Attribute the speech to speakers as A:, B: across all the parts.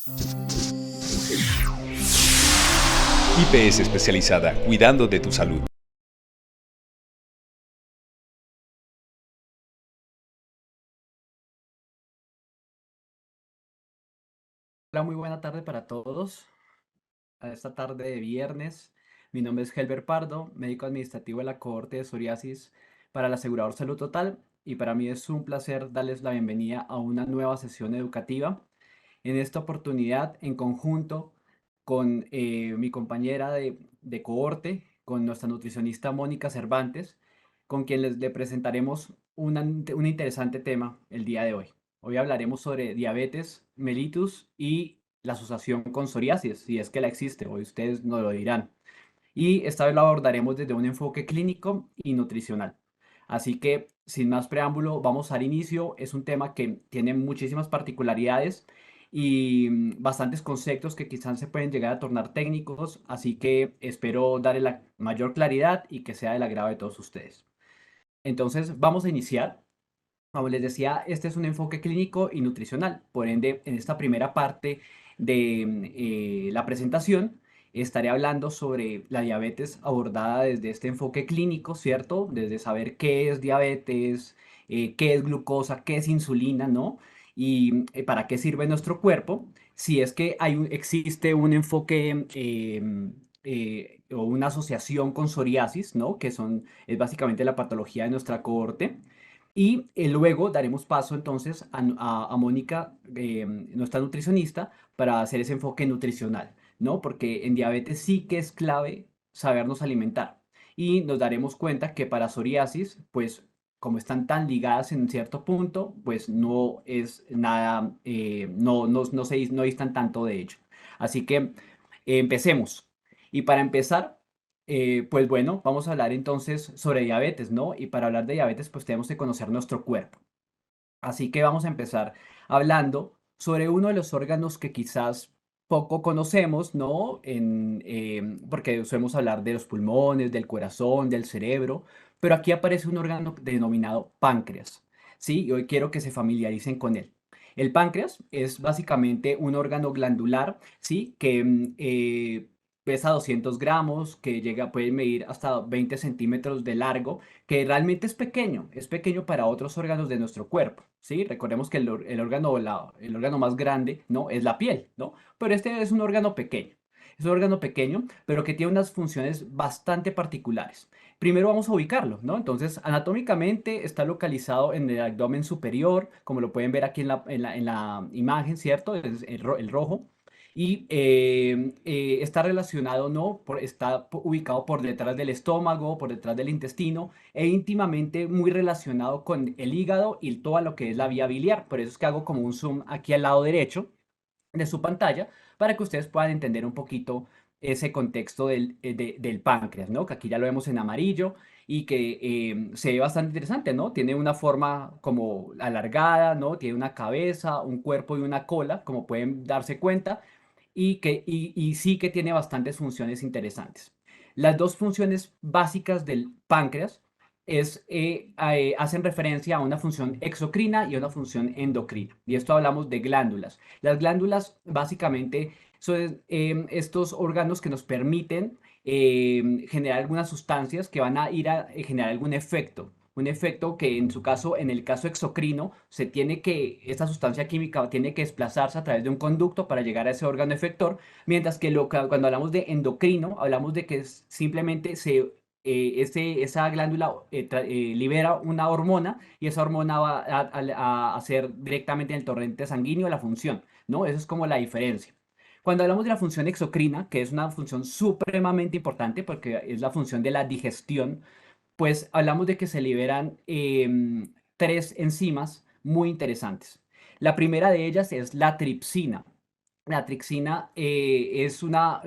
A: IPS especializada, cuidando de tu salud.
B: Hola, muy buena tarde para todos. A esta tarde de viernes, mi nombre es Helber Pardo, médico administrativo de la cohorte de psoriasis para el asegurador Salud Total, y para mí es un placer darles la bienvenida a una nueva sesión educativa. En esta oportunidad, en conjunto con mi compañera de cohorte, con nuestra nutricionista Mónica Cervantes, con quien le presentaremos un interesante tema el día de hoy. Hoy hablaremos sobre diabetes mellitus y la asociación con psoriasis, si es que la existe, hoy ustedes nos lo dirán. Y esta vez lo abordaremos desde un enfoque clínico y nutricional. Así que, sin más preámbulo, vamos al inicio. Es un tema que tiene muchísimas particularidades y bastantes conceptos que quizás se pueden llegar a tornar técnicos, así que espero darle la mayor claridad y que sea del agrado de todos ustedes. Entonces, vamos a iniciar. Como les decía, este es un enfoque clínico y nutricional. Por ende, en esta primera parte de la presentación, estaré hablando sobre la diabetes abordada desde este enfoque clínico, ¿cierto? Desde saber qué es diabetes, qué es glucosa, qué es insulina, ¿no? Y para qué sirve nuestro cuerpo. Si es que existe un enfoque o una asociación con psoriasis, ¿no? Es básicamente la patología de nuestra cohorte. Y luego daremos paso entonces a Mónica, nuestra nutricionista, para hacer ese enfoque nutricional, ¿no? Porque en diabetes sí que es clave sabernos alimentar. Y nos daremos cuenta que para psoriasis, pues como están tan ligadas en cierto punto, pues no es nada, no distan tanto de ello. Así que empecemos. Y para empezar, pues bueno, vamos a hablar entonces sobre diabetes, ¿no? Y para hablar de diabetes, pues tenemos que conocer nuestro cuerpo. Así que vamos a empezar hablando sobre uno de los órganos que quizás poco conocemos, ¿no? Porque solemos hablar de los pulmones, del corazón, del cerebro, pero aquí aparece un órgano denominado páncreas, ¿sí? Y hoy quiero que se familiaricen con él. El páncreas es básicamente un órgano glandular, ¿sí? Que pesa 200 gramos, que puede medir hasta 20 centímetros de largo, que realmente es pequeño para otros órganos de nuestro cuerpo, ¿sí? Recordemos que el órgano más grande, ¿no? Es la piel, ¿no? Pero este es un órgano pequeño. Es un órgano pequeño, pero que tiene unas funciones bastante particulares. Primero vamos a ubicarlo, ¿no? Entonces, anatómicamente está localizado en el abdomen superior, como lo pueden ver aquí en la imagen, ¿cierto? Es el rojo. Y está relacionado, ¿no? Ubicado por detrás del estómago, por detrás del intestino, e íntimamente muy relacionado con el hígado y todo lo que es la vía biliar. Por eso es que hago como un zoom aquí al lado derecho de su pantalla para que ustedes puedan entender un poquito ese contexto del páncreas, ¿no? Que aquí ya lo vemos en amarillo y que se ve bastante interesante, ¿no? Tiene una forma como alargada, ¿no? Tiene una cabeza, un cuerpo y una cola, como pueden darse cuenta, y sí que tiene bastantes funciones interesantes. Las dos funciones básicas del páncreas hacen referencia a una función exocrina y a una función endocrina. Y esto hablamos de glándulas. Las glándulas básicamente son estos órganos que nos permiten generar algunas sustancias que van a ir a generar algún efecto. Un efecto que en el caso exocrino, esta sustancia química tiene que desplazarse a través de un conducto para llegar a ese órgano efector, mientras que cuando hablamos de endocrino, hablamos de que simplemente esa glándula libera una hormona y esa hormona va a hacer directamente en el torrente sanguíneo la función, ¿no? Eso es como la diferencia. Cuando hablamos de la función exocrina, que es una función supremamente importante porque es la función de la digestión, pues hablamos de que se liberan tres enzimas muy interesantes. La primera de ellas es la tripsina. La tripsina es una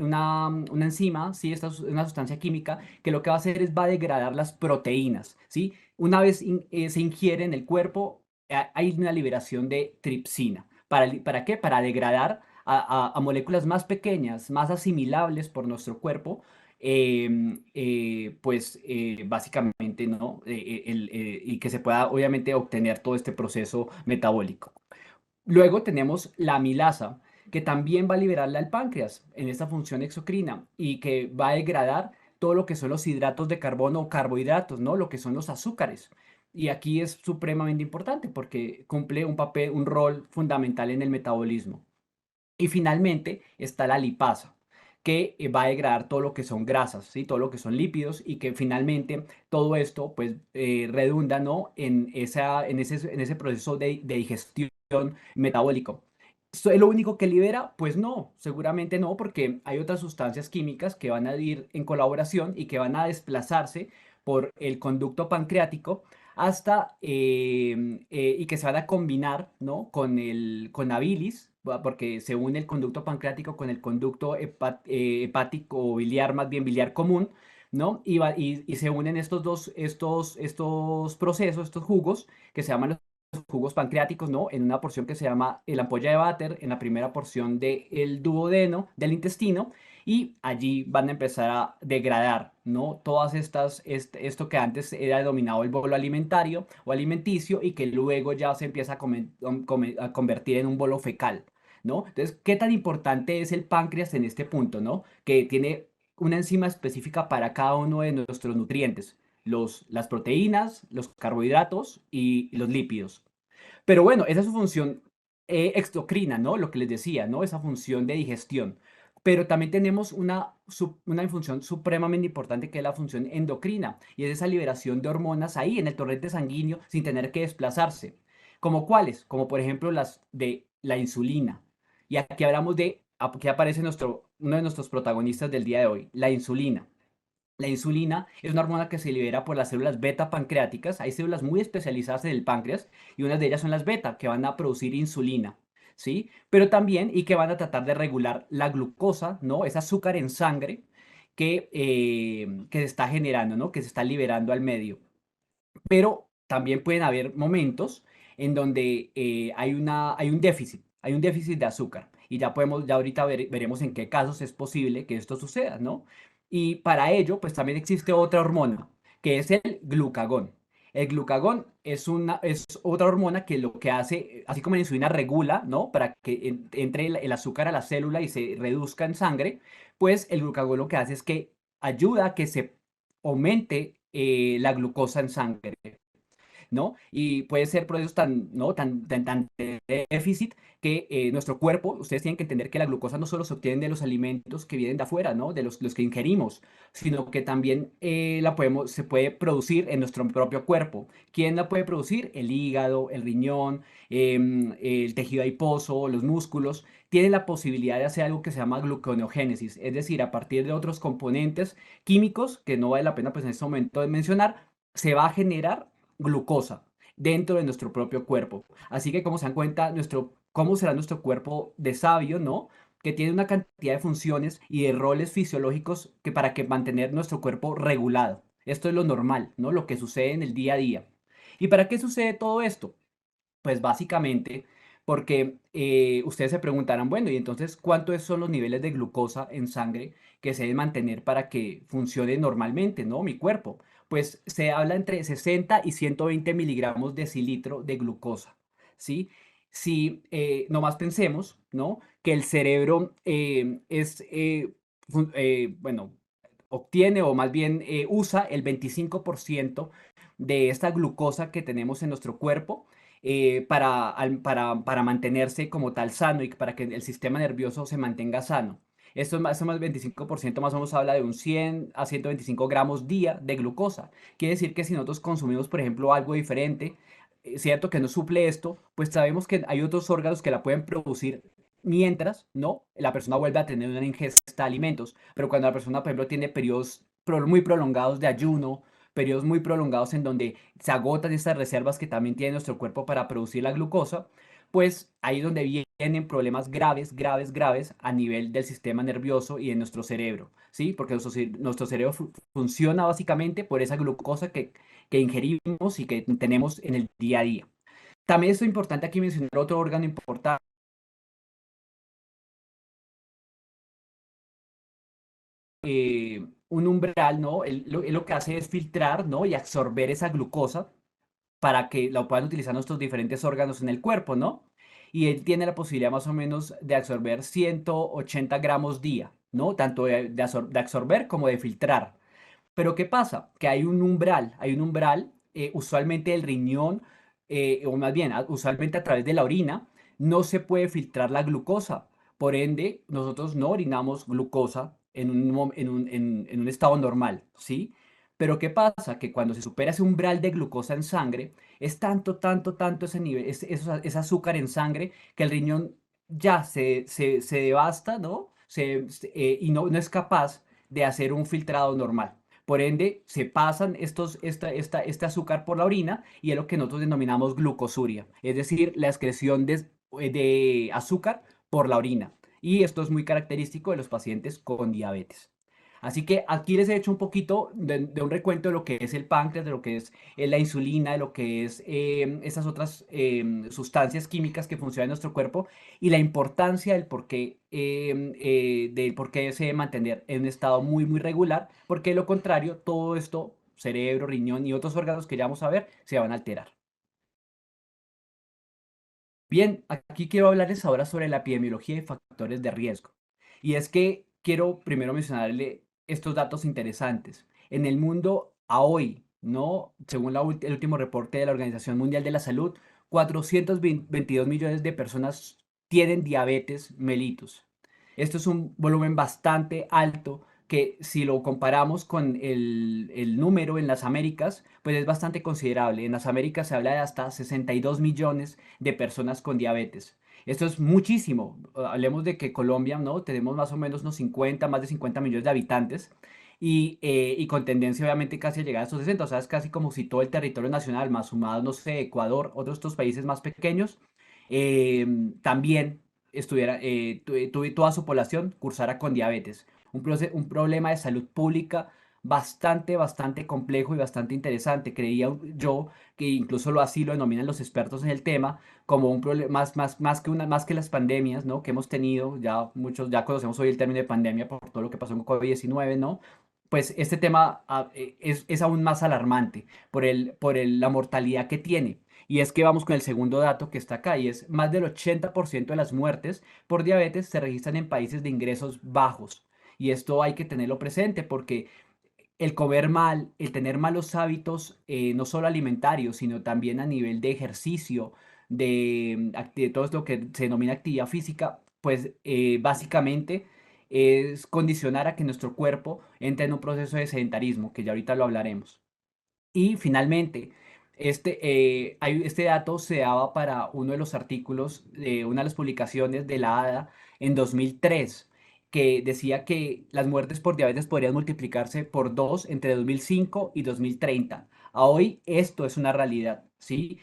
B: enzima, ¿sí? Esta es una sustancia química que lo que va a hacer es va a degradar las proteínas, ¿sí? Una vez se ingiere en el cuerpo, hay una liberación de tripsina. ¿Para qué? Para degradar a moléculas más pequeñas, más asimilables por nuestro cuerpo, básicamente, ¿no? Y que se pueda obviamente obtener todo este proceso metabólico. Luego tenemos la amilasa. que también va a liberarle al páncreas en esta función exocrina y que va a degradar todo lo que son los hidratos de carbono o carbohidratos, ¿no? Lo que son los azúcares. Y aquí es supremamente importante porque cumple un papel, un rol fundamental en el metabolismo. Y finalmente está la lipasa, que va a degradar todo lo que son grasas, ¿sí? Todo lo que son lípidos y que finalmente todo esto pues redunda, ¿no? En ese proceso de digestión metabólico. ¿Eso es lo único que libera? Pues no, seguramente no, porque hay otras sustancias químicas que van a ir en colaboración y que van a desplazarse por el conducto pancreático hasta y que se van a combinar, ¿no? Con la bilis, porque se une el conducto pancreático con el conducto hepático o biliar, más bien biliar común, ¿no? Y se unen estos procesos, estos jugos, que se llaman los jugos pancreáticos, ¿no? En una porción que se llama la ampolla de Vater, en la primera porción del duodeno, del intestino, y allí van a empezar a degradar, ¿no? Todas esto que antes era denominado el bolo alimentario o alimenticio y que luego ya se empieza a convertir en un bolo fecal, ¿no? Entonces, ¿qué tan importante es el páncreas en este punto, ¿no? Que tiene una enzima específica para cada uno de nuestros nutrientes, las proteínas, los carbohidratos y los lípidos. Pero bueno, esa es su función exocrina, ¿no? Lo que les decía, ¿no? Esa función de digestión. Pero también tenemos una función supremamente importante que es la función endocrina y es esa liberación de hormonas ahí en el torrente sanguíneo sin tener que desplazarse. ¿Como cuáles? Como por ejemplo las de la insulina. Y aquí hablamos aquí aparece uno de nuestros protagonistas del día de hoy, la insulina. La insulina es una hormona que se libera por las células beta pancreáticas. Hay células muy especializadas en el páncreas y unas de ellas son las beta que van a producir insulina, ¿sí? Pero también y que van a tratar de regular la glucosa, ¿no? Es azúcar en sangre que se está generando, ¿no? Que se está liberando al medio. Pero también pueden haber momentos en donde hay un déficit de azúcar. Y ya ahorita veremos en qué casos es posible que esto suceda, ¿no? Y para ello, pues también existe otra hormona, que es el glucagón. El glucagón es otra hormona que lo que hace, así como la insulina regula, ¿no? Para que entre el azúcar a la célula y se reduzca en sangre, pues el glucagón lo que hace es que ayuda a que se aumente la glucosa en sangre. ¿No? Y puede ser procesos tan, ¿no? tan de déficit que nuestro cuerpo, ustedes tienen que entender que la glucosa no solo se obtiene de los alimentos que vienen de afuera, ¿no? De los que ingerimos, sino que también se puede producir en nuestro propio cuerpo. ¿Quién la puede producir? El hígado, el riñón, el tejido adiposo, los músculos. Tienen la posibilidad de hacer algo que se llama gluconeogénesis, es decir, a partir de otros componentes químicos, que no vale la pena pues, en este momento de mencionar, se va a generar glucosa dentro de nuestro propio cuerpo. Así que como se dan cuenta, cómo será nuestro cuerpo de sabio, ¿no? Que tiene una cantidad de funciones y de roles fisiológicos que para que mantener nuestro cuerpo regulado. Esto es lo normal, ¿no? Lo que sucede en el día a día. ¿Y para qué sucede todo esto? Pues básicamente porque ustedes se preguntarán, bueno, y entonces, ¿cuántos son los niveles de glucosa en sangre que se deben mantener para que funcione normalmente, ¿no? Mi cuerpo. Pues se habla entre 60 y 120 miligramos decilitro de glucosa, ¿sí? Si nomás pensemos, ¿no? Que el cerebro bueno, obtiene o más bien usa el 25% de esta glucosa que tenemos en nuestro cuerpo para mantenerse como tal sano y para que el sistema nervioso se mantenga sano. Esto más 25% más o menos habla de un 100 a 125 gramos día de glucosa. Quiere decir que si nosotros consumimos, por ejemplo, algo diferente, cierto que no suple esto, pues sabemos que hay otros órganos que la pueden producir mientras, ¿no? La persona vuelve a tener una ingesta de alimentos. Pero cuando la persona, por ejemplo, tiene periodos muy prolongados de ayuno, periodos muy prolongados en donde se agotan estas reservas que también tiene nuestro cuerpo para producir la glucosa, pues ahí es donde vienen problemas graves, graves, graves a nivel del sistema nervioso y de nuestro cerebro, ¿sí? Porque nuestro cerebro funciona básicamente por esa glucosa que ingerimos y que tenemos en el día a día. También es importante aquí mencionar otro órgano importante, un umbral, ¿no? Él lo que hace es filtrar, ¿no? Y absorber esa glucosa para que la puedan utilizar nuestros diferentes órganos en el cuerpo, ¿no? y él tiene la posibilidad más o menos de absorber 180 gramos día, ¿no? Tanto de absorber como de filtrar. Pero ¿qué pasa? Que hay un umbral, usualmente el riñón, o más bien, usualmente a través de la orina, no se puede filtrar la glucosa. Por ende, nosotros no orinamos glucosa en un estado normal, ¿sí? Pero ¿qué pasa? Que cuando se supera ese umbral de glucosa en sangre, es tanto, tanto, tanto ese nivel, ese azúcar en sangre, que el riñón ya se devasta, ¿no? Y no es capaz de hacer un filtrado normal. Por ende, se pasan este azúcar por la orina y es lo que nosotros denominamos glucosuria, es decir, la excreción de azúcar por la orina. Y esto es muy característico de los pacientes con diabetes. Así que aquí les he hecho un poquito de un recuento de lo que es el páncreas, de lo que es la insulina, de lo que es esas otras sustancias químicas que funcionan en nuestro cuerpo y la importancia del por qué se debe mantener en un estado muy, muy regular, porque de lo contrario, todo esto, cerebro, riñón y otros órganos que ya vamos a ver, se van a alterar. Bien, aquí quiero hablarles ahora sobre la epidemiología y factores de riesgo. Y es que quiero primero mencionarle estos datos interesantes. En el mundo a hoy, ¿no? Según el último reporte de la Organización Mundial de la Salud, 422 millones de personas tienen diabetes mellitus. Esto es un volumen bastante alto que si lo comparamos con el número en las Américas, pues es bastante considerable. En las Américas se habla de hasta 62 millones de personas con diabetes. Esto es muchísimo. Hablemos de que Colombia, ¿no? Tenemos más o menos unos 50, más de 50 millones de habitantes y con tendencia obviamente casi a llegar a estos 60. O sea, es casi como si todo el territorio nacional, más sumado, no sé, Ecuador, otros estos países más pequeños, eh, también toda su población cursara con diabetes. Un problema de salud pública bastante, bastante complejo y bastante interesante. Creía yo que incluso así lo denominan los expertos en el tema, como un problema más que las pandemias, ¿no? Que hemos tenido, ya muchos ya conocemos hoy el término de pandemia por todo lo que pasó con COVID-19, ¿no? Pues este tema es aún más alarmante la mortalidad que tiene. Y es que vamos con el segundo dato que está acá, y es más del 80% de las muertes por diabetes se registran en países de ingresos bajos. Y esto hay que tenerlo presente porque el comer mal, el tener malos hábitos, no solo alimentarios, sino también a nivel de ejercicio, de todo lo que se denomina actividad física, pues básicamente es condicionar a que nuestro cuerpo entre en un proceso de sedentarismo, que ya ahorita lo hablaremos. Y finalmente, este dato se daba para uno de los artículos de una de las publicaciones de la ADA en 2003, que decía que las muertes por diabetes podrían multiplicarse por 2 entre 2005 y 2030. A hoy esto es una realidad, ¿sí?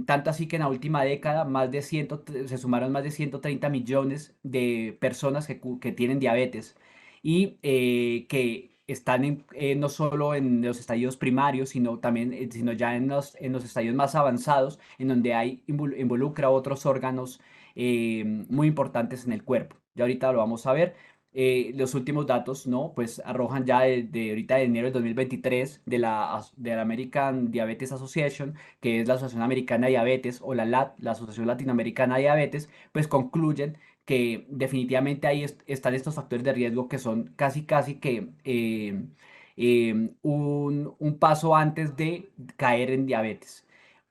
B: Tanto así que en la última década se sumaron más de 130 millones de personas que tienen diabetes y que están no solo en los estadios primarios, sino también sino ya en los estadios más avanzados, en donde involucra otros órganos muy importantes en el cuerpo. Ya ahorita lo vamos a ver. Los últimos datos, ¿no? Pues arrojan ya de ahorita de enero del 2023 de la American Diabetes Association, que es la Asociación Americana de Diabetes, o la Asociación Latinoamericana de Diabetes, pues concluyen que definitivamente ahí están estos factores de riesgo que son casi, casi que un paso antes de caer en diabetes.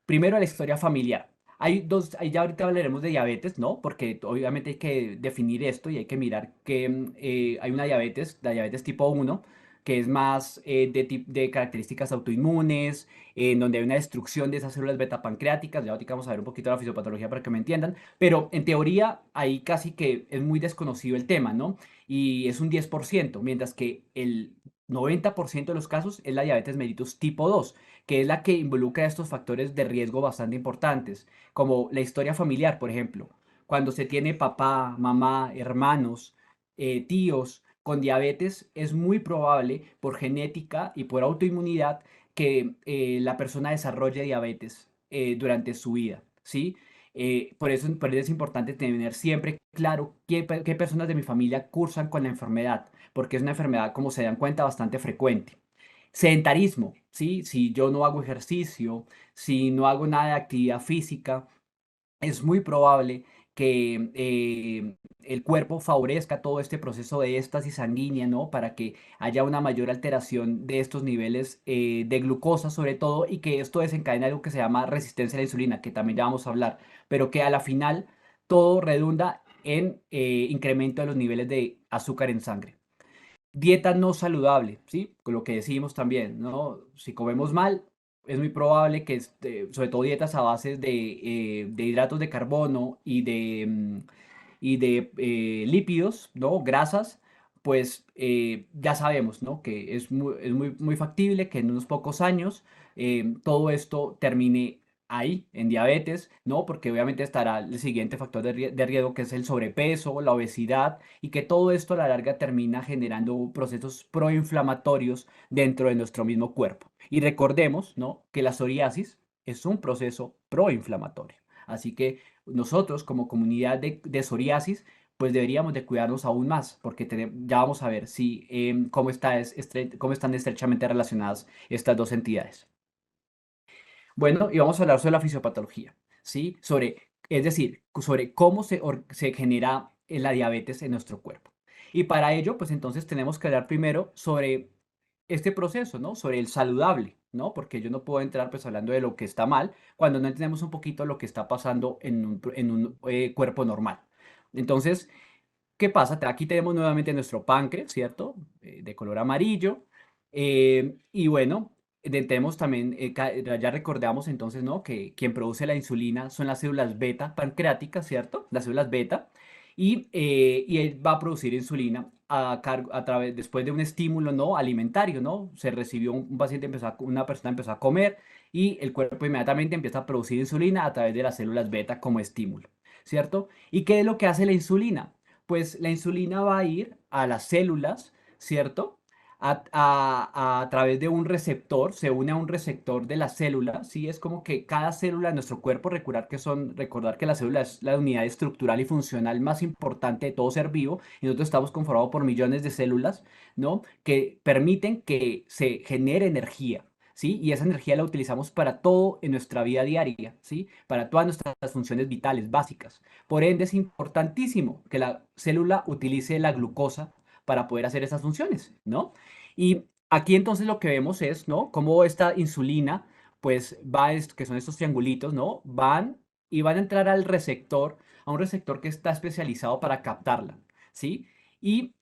B: Primero, la historia familiar. Ahí ya ahorita hablaremos de diabetes, ¿no? Porque obviamente hay que definir esto y hay que mirar que hay una diabetes, la diabetes tipo 1, que es más de características autoinmunes, en donde hay una destrucción de esas células beta pancreáticas. Ya ahorita vamos a ver un poquito la fisiopatología para que me entiendan. Pero en teoría, ahí casi que es muy desconocido el tema, ¿no? Y es un 10%, mientras que el 90% de los casos es la diabetes mellitus tipo 2, que es la que involucra estos factores de riesgo bastante importantes, como la historia familiar, por ejemplo. Cuando se tiene papá, mamá, hermanos, tíos con diabetes, es muy probable por genética y por autoinmunidad que la persona desarrolle diabetes durante su vida, ¿sí? Por eso es importante tener siempre claro qué personas de mi familia cursan con la enfermedad, porque es una enfermedad, como se dan cuenta, bastante frecuente. Sedentarismo, ¿sí? Si yo no hago ejercicio, si no hago nada de actividad física, es muy probable que el cuerpo favorezca todo este proceso de éstasis sanguínea, ¿no? Para que haya una mayor alteración de estos niveles de glucosa, sobre todo, y que esto desencadena algo que se llama resistencia a la insulina, que también ya vamos a hablar, pero que a la final todo redunda en incremento de los niveles de azúcar en sangre. Dieta no saludable, ¿sí? Con lo que decimos también, ¿no? Si comemos mal, es muy probable que, sobre todo dietas a base de hidratos de carbono y de lípidos, ¿no? Grasas, pues ya sabemos, ¿no? Que es muy factible que en unos pocos años todo esto termine ahí, en diabetes, ¿no? Porque obviamente estará el siguiente factor de riesgo, que es el sobrepeso, la obesidad, y que todo esto a la larga termina generando procesos proinflamatorios dentro de nuestro mismo cuerpo. Y recordemos, ¿no? Que la psoriasis es un proceso proinflamatorio. Así que nosotros como comunidad de psoriasis, pues deberíamos de cuidarnos aún más, porque ya vamos a ver si, cómo están estrechamente relacionadas estas dos entidades. Bueno, y vamos a hablar sobre la fisiopatología, ¿sí? Es decir, sobre cómo se genera la diabetes en nuestro cuerpo. Y para ello, pues entonces tenemos que hablar primero sobre este proceso, ¿no? Sobre el saludable, ¿no? Porque yo no puedo entrar pues hablando de lo que está mal cuando no entendemos un poquito lo que está pasando en un cuerpo normal. Entonces, ¿qué pasa? Aquí tenemos nuevamente nuestro páncreas, ¿cierto? De color amarillo. Y bueno, tenemos también, ya recordamos entonces, ¿no? Que quien produce la insulina son las células beta pancreáticas, ¿cierto? Las células beta. Y él va a producir insulina después de un estímulo, ¿no? Alimentario, ¿no? Se recibió un paciente, una persona empezó a comer y el cuerpo inmediatamente empieza a producir insulina a través de las células beta como estímulo, ¿cierto? ¿Y qué es lo que hace la insulina? Pues la insulina va a ir a las células, ¿cierto? A través de un receptor, se une a un receptor de la célula, ¿sí? Es como que cada célula de nuestro cuerpo, recordar que la célula es la unidad estructural y funcional más importante de todo ser vivo, y nosotros estamos conformados por millones de células, ¿no? Que permiten que se genere energía. ¿Sí? Y esa energía la utilizamos para todo en nuestra vida diaria, ¿sí? Para todas nuestras funciones vitales básicas. Por ende, es importantísimo que la célula utilice la glucosa para poder hacer esas funciones, ¿no? Y aquí entonces lo que vemos es, ¿no? Cómo esta insulina, pues que son estos triangulitos, ¿no? Van a entrar al receptor, a un receptor que está especializado para captarla, ¿sí? Y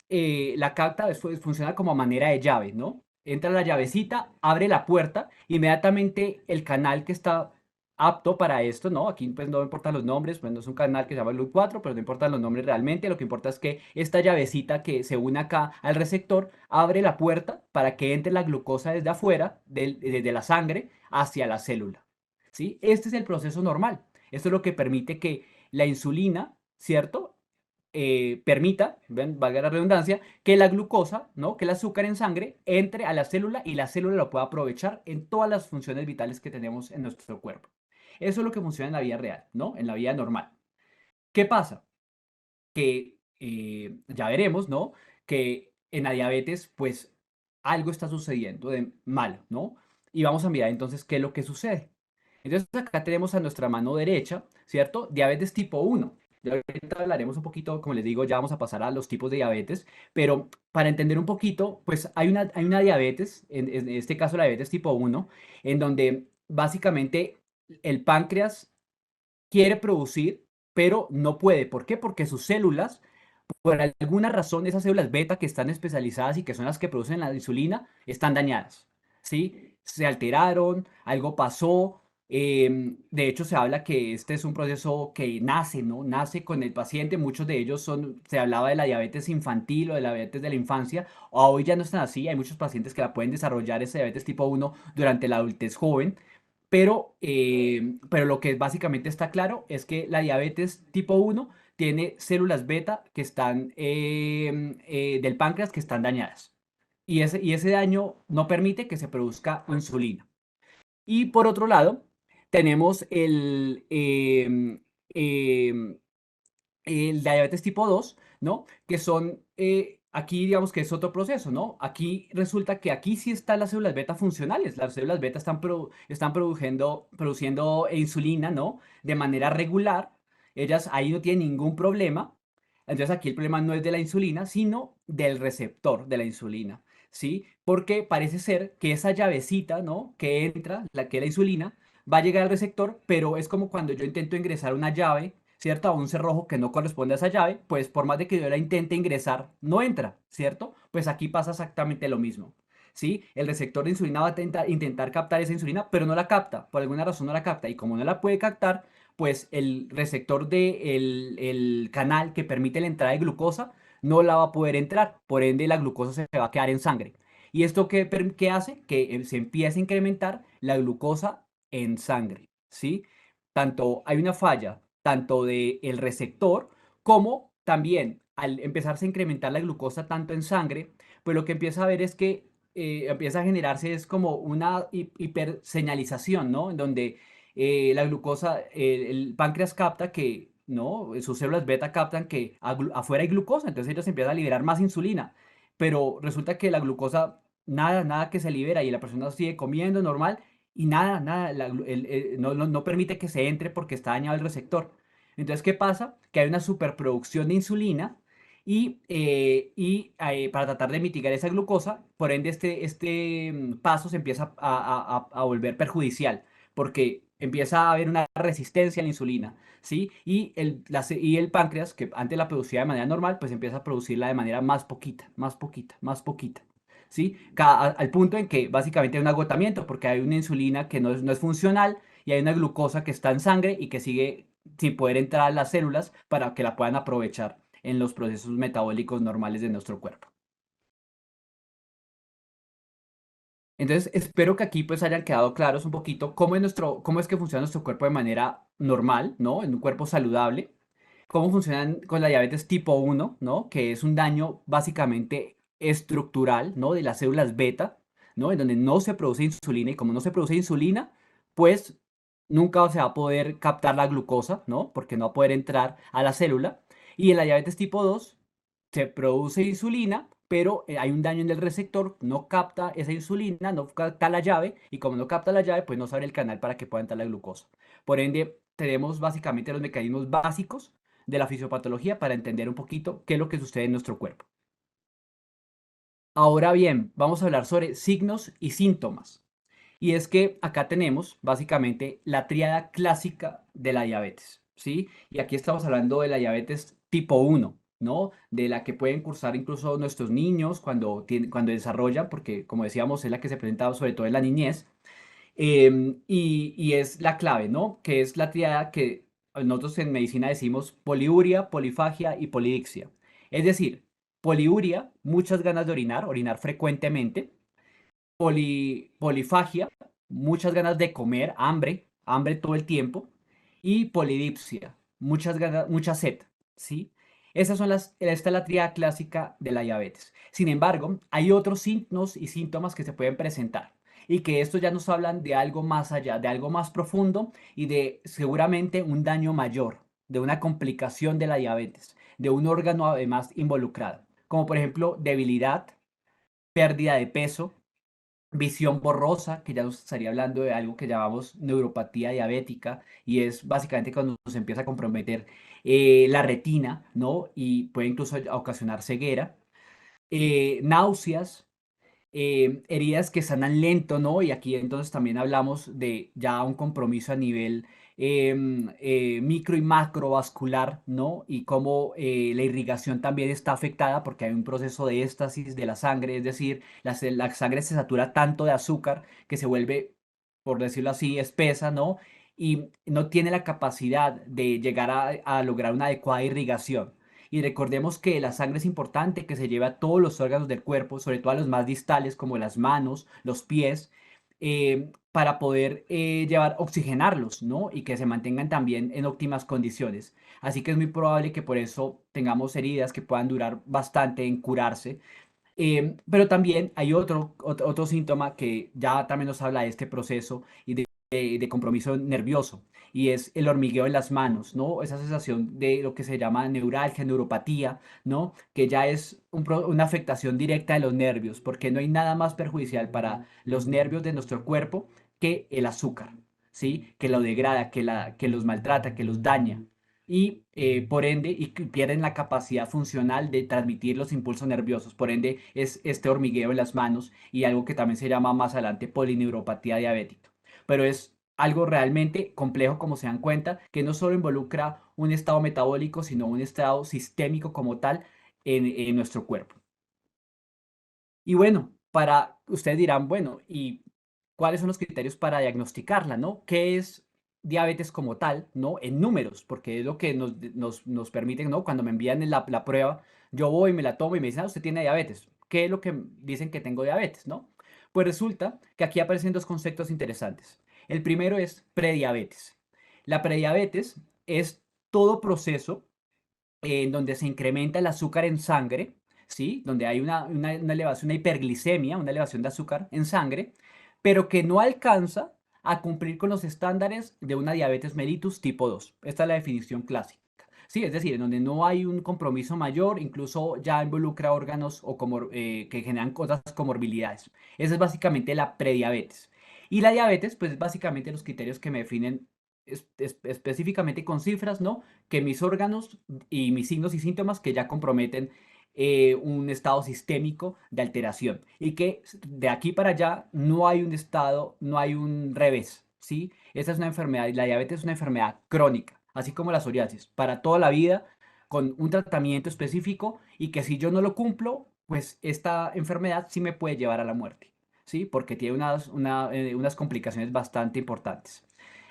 B: la capta, después funciona como manera de llave, ¿no? Entra la llavecita, abre la puerta, inmediatamente el canal que está apto para esto, ¿no? Aquí pues no importan los nombres, pues no es un canal que se llama LUT 4, pero no importan los nombres realmente, lo que importa es que esta llavecita que se une acá al receptor abre la puerta para que entre la glucosa desde afuera, desde la sangre, hacia la célula, ¿sí? Este es el proceso normal. Esto es lo que permite que la insulina, ¿cierto? Permita, ven, valga la redundancia, que la glucosa, ¿no? Que el azúcar en sangre entre a la célula y la célula lo pueda aprovechar en todas las funciones vitales que tenemos en nuestro cuerpo. Eso es lo que funciona en la vida real, ¿no? En la vida normal. ¿Qué pasa? Que ya veremos, ¿no? Que en la diabetes, pues algo está sucediendo de mal, ¿no? Y vamos a mirar entonces qué es lo que sucede. Entonces acá tenemos a nuestra mano derecha, ¿cierto? Diabetes tipo 1. Ya ahorita hablaremos un poquito, como les digo, ya vamos a pasar a los tipos de diabetes, pero para entender un poquito, pues hay una diabetes, en este caso la diabetes tipo 1, en donde básicamente el páncreas quiere producir, pero no puede. ¿Por qué? Porque sus células, por alguna razón, esas células beta que están especializadas y que son las que producen la insulina, están dañadas, ¿sí? Se alteraron, algo pasó. De hecho, se habla que este es un proceso que nace, ¿no? Nace con el paciente. Muchos de ellos se hablaba de la diabetes infantil o de la diabetes de la infancia. Hoy ya no están así. Hay muchos pacientes que la pueden desarrollar esa diabetes tipo 1 durante la adultez joven. Pero lo que básicamente está claro es que la diabetes tipo 1 tiene células beta que están del páncreas que están dañadas. Y ese daño no permite que se produzca insulina. Y por otro lado, tenemos el diabetes tipo 2, ¿no? Que son aquí digamos que es otro proceso, ¿no? Aquí resulta que aquí sí están las células beta funcionales. Las células beta están produciendo insulina, ¿no? De manera regular. Ellas ahí no tienen ningún problema. Entonces aquí el problema no es de la insulina, sino del receptor de la insulina, ¿sí? Porque parece ser que esa llavecita, ¿no? Que entra, la que es la insulina, va a llegar al receptor, pero es como cuando yo intento ingresar una llave, ¿cierto? A un cerrojo que no corresponde a esa llave, pues por más de que yo la intente ingresar, no entra, ¿cierto? Pues aquí pasa exactamente lo mismo, ¿sí? El receptor de insulina va a intentar captar esa insulina, pero no la capta, por alguna razón no la capta, y como no la puede captar, pues el receptor del canal que permite la entrada de glucosa no la va a poder entrar, por ende la glucosa se va a quedar en sangre. ¿Y esto qué hace? Que se empiece a incrementar la glucosa en sangre, ¿sí? Tanto hay una falla, tanto del receptor, como también al empezarse a incrementar la glucosa tanto en sangre, pues lo que empieza a ver es que empieza a generarse es como una hiperseñalización, ¿no? En donde la glucosa, el páncreas capta que, ¿no? Sus células beta captan que afuera hay glucosa, entonces ellos empiezan a liberar más insulina, pero resulta que la glucosa, nada que se libera y la persona sigue comiendo normal y nada, no permite que se entre porque está dañado el receptor. Entonces, ¿qué pasa? Que hay una superproducción de insulina para tratar de mitigar esa glucosa, por ende este paso se empieza a volver perjudicial porque empieza a haber una resistencia a la insulina, ¿sí? Y el páncreas, que antes la producía de manera normal, pues empieza a producirla de manera más poquita, más poquita, más poquita. ¿Sí? Al punto en que básicamente hay un agotamiento porque hay una insulina que no es funcional y hay una glucosa que está en sangre y que sigue sin poder entrar a las células para que la puedan aprovechar en los procesos metabólicos normales de nuestro cuerpo. Entonces, espero que aquí pues hayan quedado claros un poquito cómo es que funciona nuestro cuerpo de manera normal, ¿no? En un cuerpo saludable, cómo funcionan con la diabetes tipo uno, ¿no? Que es un daño básicamente estructural, ¿no? De las células beta, ¿no? En donde no se produce insulina y como no se produce insulina, pues nunca se va a poder captar la glucosa, ¿no? Porque no va a poder entrar a la célula. Y en la diabetes tipo 2 se produce insulina, pero hay un daño en el receptor, no capta esa insulina, no capta la llave, y como no capta la llave, pues no se abre el canal para que pueda entrar la glucosa. Por ende, tenemos básicamente los mecanismos básicos de la fisiopatología para entender un poquito qué es lo que sucede en nuestro cuerpo. Ahora bien, vamos a hablar sobre signos y síntomas. Y es que acá tenemos básicamente la tríada clásica de la diabetes, ¿sí? Y aquí estamos hablando de la diabetes tipo uno, ¿no? De la que pueden cursar incluso nuestros niños cuando desarrollan, porque como decíamos, es la que se presenta sobre todo en la niñez. Y es la clave, ¿no? Que es la triada que nosotros en medicina decimos poliuria, polifagia y polidixia. Es decir, poliuria, muchas ganas de orinar frecuentemente. Polifagia, muchas ganas de comer, hambre todo el tiempo. Y polidipsia, muchas ganas, mucha sed, ¿sí? Esta es la triada clásica de la diabetes. Sin embargo, hay otros signos y síntomas que se pueden presentar y que estos ya nos hablan de algo más allá, de algo más profundo y de seguramente un daño mayor, de una complicación de la diabetes, de un órgano además involucrado, como por ejemplo debilidad, pérdida de peso, visión borrosa, que ya nos estaría hablando de algo que llamamos neuropatía diabética, y es básicamente cuando se empieza a comprometer la retina, ¿no? Y puede incluso ocasionar ceguera. Náuseas, heridas que sanan lento, ¿no? Y aquí entonces también hablamos de ya un compromiso a nivel micro y macrovascular, ¿no? Y cómo la irrigación también está afectada porque hay un proceso de éstasis de la sangre, es decir, la sangre se satura tanto de azúcar que se vuelve, por decirlo así, espesa, ¿no? Y no tiene la capacidad de llegar a lograr una adecuada irrigación. Y recordemos que la sangre es importante, que se lleve a todos los órganos del cuerpo, sobre todo a los más distales, como las manos, los pies, para poder oxigenarlos, ¿no? Y que se mantengan también en óptimas condiciones. Así que es muy probable que por eso tengamos heridas que puedan durar bastante en curarse. Pero también hay otro síntoma que ya también nos habla de este proceso y de compromiso nervioso. y es el hormigueo en las manos, ¿no? Esa sensación de lo que se llama neuralgia, neuropatía, ¿no? Que ya es una afectación directa de los nervios, porque no hay nada más perjudicial para los nervios de nuestro cuerpo que el azúcar, ¿sí? Que lo degrada, que los maltrata, que los daña. Y por ende, pierden la capacidad funcional de transmitir los impulsos nerviosos. Por ende, es este hormigueo en las manos y algo que también se llama más adelante polineuropatía diabética. Pero es algo realmente complejo, como se dan cuenta, que no solo involucra un estado metabólico, sino un estado sistémico como tal en nuestro cuerpo. Y bueno, para ustedes dirán, bueno, ¿y cuáles son los criterios para diagnosticarla, no? ¿Qué es diabetes como tal, no? En números, porque es lo que nos permiten, ¿no? Cuando me envían la prueba, yo voy, me la tomo y me dicen, ah, usted tiene diabetes. ¿Qué es lo que dicen que tengo diabetes, no? Pues resulta que aquí aparecen dos conceptos interesantes. El primero es prediabetes. La prediabetes es todo proceso en donde se incrementa el azúcar en sangre, ¿sí? Donde hay una elevación, una hiperglicemia, una elevación de azúcar en sangre, pero que no alcanza a cumplir con los estándares de una diabetes mellitus tipo 2. Esta es la definición clásica. Sí, es decir, en donde no hay un compromiso mayor, incluso ya involucra órganos que generan otras comorbilidades. Esa es básicamente la prediabetes. Y la diabetes, pues es básicamente los criterios que me definen específicamente con cifras, ¿no? Que mis órganos y mis signos y síntomas que ya comprometen un estado sistémico de alteración y que de aquí para allá no hay un estado, no hay un revés, ¿sí? Esta es una enfermedad, y la diabetes es una enfermedad crónica, así como la psoriasis, para toda la vida, con un tratamiento específico y que si yo no lo cumplo, pues esta enfermedad sí me puede llevar a la muerte, ¿sí? Porque tiene unas complicaciones bastante importantes.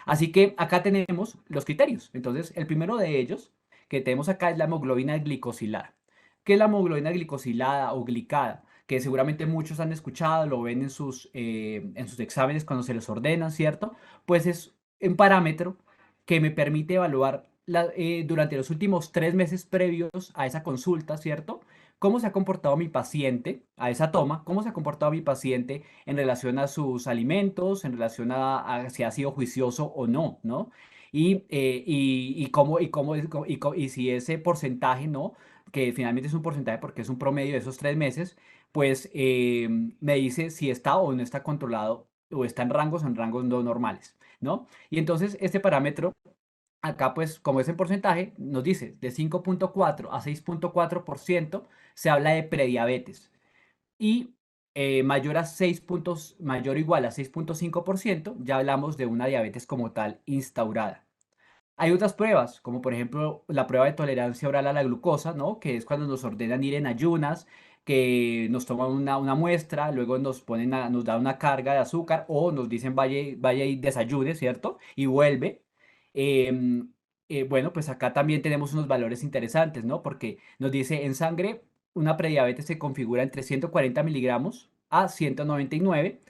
B: Así que acá tenemos los criterios. Entonces, el primero de ellos que tenemos acá es la hemoglobina glicosilada. ¿Qué es la hemoglobina glicosilada o glicada? Que seguramente muchos han escuchado, lo ven en sus exámenes cuando se les ordenan, ¿cierto? Pues es un parámetro que me permite evaluar durante los últimos 3 meses previos a esa consulta, ¿cierto? Cómo se ha comportado mi paciente a esa toma, cómo se ha comportado mi paciente en relación a sus alimentos, en relación a si ha sido juicioso o no, ¿no? Y si ese porcentaje, ¿no? Que finalmente es un porcentaje porque es un promedio de esos 3 meses, pues me dice si está o no está controlado o está en rangos no normales, ¿no? Y entonces este parámetro acá, pues, como es en porcentaje, nos dice de 5,4 a 6,4% se habla de prediabetes. Y mayor o igual a 6,5% ya hablamos de una diabetes como tal instaurada. Hay otras pruebas, como por ejemplo la prueba de tolerancia oral a la glucosa, ¿no? Que es cuando nos ordenan ir en ayunas, que nos toman una muestra, luego nos dan una carga de azúcar o nos dicen vaya y desayune, ¿cierto? Y vuelve. Em, bueno, pues acá también tenemos unos valores interesantes, ¿no? Porque nos dice en sangre una prediabetes se configura entre 140 miligramos a 199